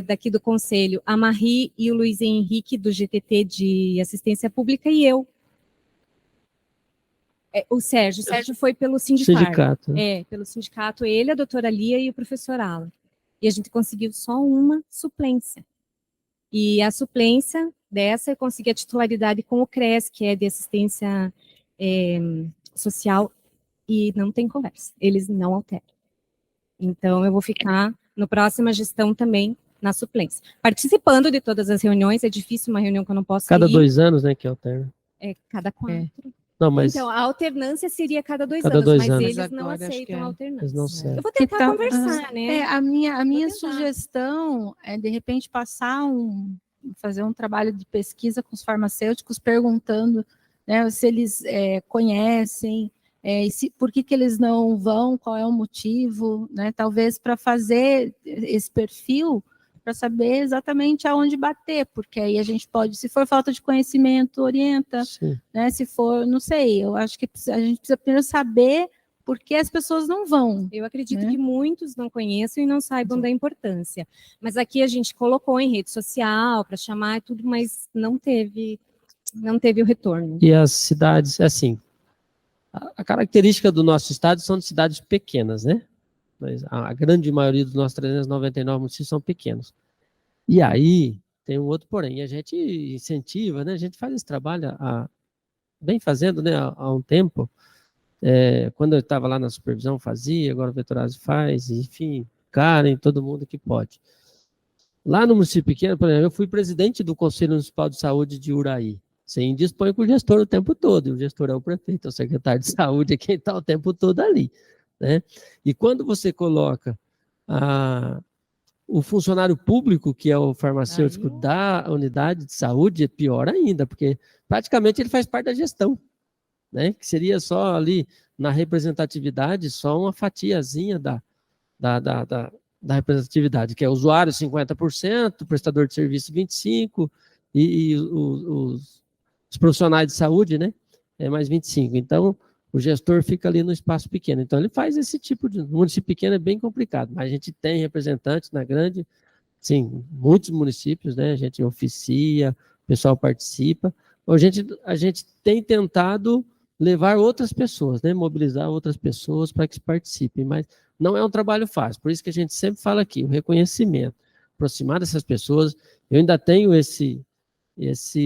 daqui do Conselho, a Marie e o Luiz Henrique, do GTT de Assistência Pública, e eu. O Sérgio foi pelo Sindicato, né? Pelo sindicato, ele, a doutora Lia e o professor Alan. E a gente conseguiu só uma suplência. E a suplência dessa, eu consegui a titularidade com o CRES, que é de assistência social, e não tem conversa, eles não alteram. Então, eu vou ficar no próxima gestão também na suplência. Participando de todas as reuniões, é difícil uma reunião que eu não posso Cada ir. 2 anos, né, que alterna. Cada 4. Não, mas Então, a alternância seria cada 2 cada anos, 2 mas anos. eles Mas não agora acho que aceitam é. a alternância. Eles não servem. Eu vou tentar Então, conversar, né? a minha sugestão é, de repente, fazer um trabalho de pesquisa com os farmacêuticos, perguntando, né, se eles conhecem, por que eles não vão, qual é o motivo, né, talvez para fazer esse perfil, para saber exatamente aonde bater, porque aí a gente pode, se for falta de conhecimento, orienta, né, se for, não sei, eu acho que a gente precisa primeiro saber por que as pessoas não vão. Eu acredito né? que muitos não conheçam e não saibam da importância. Mas aqui a gente colocou em rede social para chamar e tudo, mas não teve o retorno. E as cidades, assim, a característica do nosso estado são de cidades pequenas, né? Mas a grande maioria dos nossos 399 municípios são pequenos. E aí, tem um outro porém, a gente incentiva, né? A gente faz esse trabalho, vem fazendo, né, há um tempo. Quando eu estava lá na supervisão, fazia, agora o Vetorazzi faz, enfim, Karen, todo mundo que pode. Lá no município pequeno, por exemplo, eu fui presidente do Conselho Municipal de Saúde de Uraí. Você indispõe com o gestor o tempo todo, e o gestor é o prefeito, é o secretário de saúde, é quem está o tempo todo ali. Né? E quando você coloca o funcionário público, que é o farmacêutico da unidade de saúde, é pior ainda, porque praticamente ele faz parte da gestão, né? Que seria só ali na representatividade, só uma fatiazinha da representatividade, que é usuário 50%, prestador de serviço 25%, e os profissionais de saúde, né? Mais 25%. Então, o gestor fica ali no espaço pequeno. Então, ele faz esse tipo de... No município pequeno é bem complicado, mas a gente tem representantes na grande, sim, muitos municípios, né? A gente oficia, o pessoal participa. A gente tem tentado levar outras pessoas, né? Mobilizar outras pessoas para que participem, mas não é um trabalho fácil. Por isso que a gente sempre fala aqui, o reconhecimento, aproximar dessas pessoas. Eu ainda tenho esse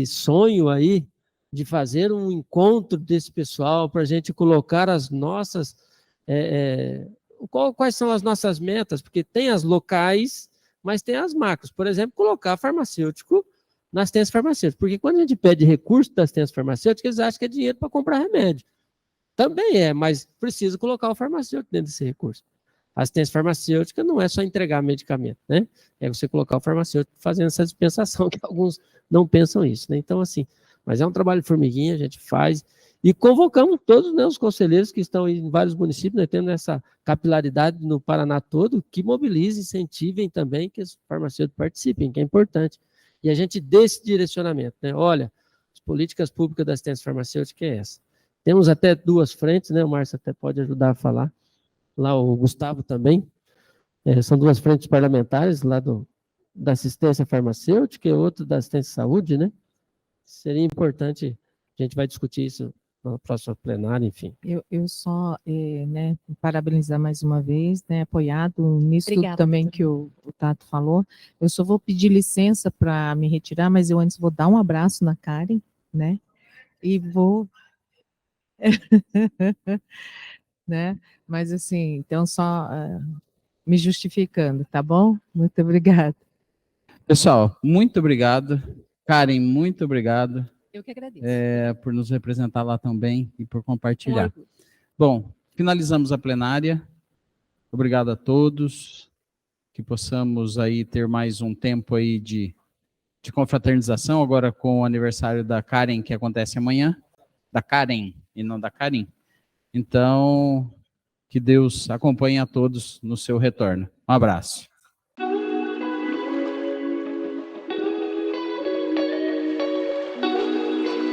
sonho aí de fazer um encontro desse pessoal para a gente colocar as nossas... quais são as nossas metas? Porque tem as locais, mas tem as macros. Por exemplo, colocar farmacêutico nas assistências farmacêuticas. Porque quando a gente pede recurso das assistências farmacêuticas, eles acham que é dinheiro para comprar remédio. Também é, mas precisa colocar o farmacêutico dentro desse recurso. A assistência farmacêutica não é só entregar medicamento, né? É você colocar o farmacêutico fazendo essa dispensação, que alguns não pensam isso, né? Então, assim, mas é um trabalho de formiguinha, a gente faz, e convocamos todos, né, os conselheiros que estão em vários municípios, né, tendo essa capilaridade no Paraná todo, que mobilizem, incentivem também que os farmacêuticos participem, que é importante. E a gente dê esse direcionamento, né? Olha, as políticas públicas da assistência farmacêutica é essa. Temos até 2 frentes, né? O Márcio até pode ajudar a falar. Lá o Gustavo também. São 2 frentes parlamentares, lá da assistência farmacêutica e outro da assistência à saúde, né? Seria importante, a gente vai discutir isso na próxima plenária, enfim. Eu só, né, parabenizar mais uma vez, né, apoiado nisso Obrigada, também que o Tato falou. Eu só vou pedir licença para me retirar, mas eu antes vou dar um abraço na Karen, né, e vou... né, mas assim, então só me justificando, tá bom? Muito obrigada. Pessoal, muito obrigado. Karen, muito obrigado. Eu que agradeço. Por nos representar lá também e por compartilhar. orgulho. Bom, finalizamos a plenária. Obrigado a todos. Que possamos aí ter mais um tempo aí de confraternização, agora com o aniversário da Karen, que acontece amanhã. Da Karen, e não da Karim. Então, que Deus acompanhe a todos no seu retorno. Um abraço.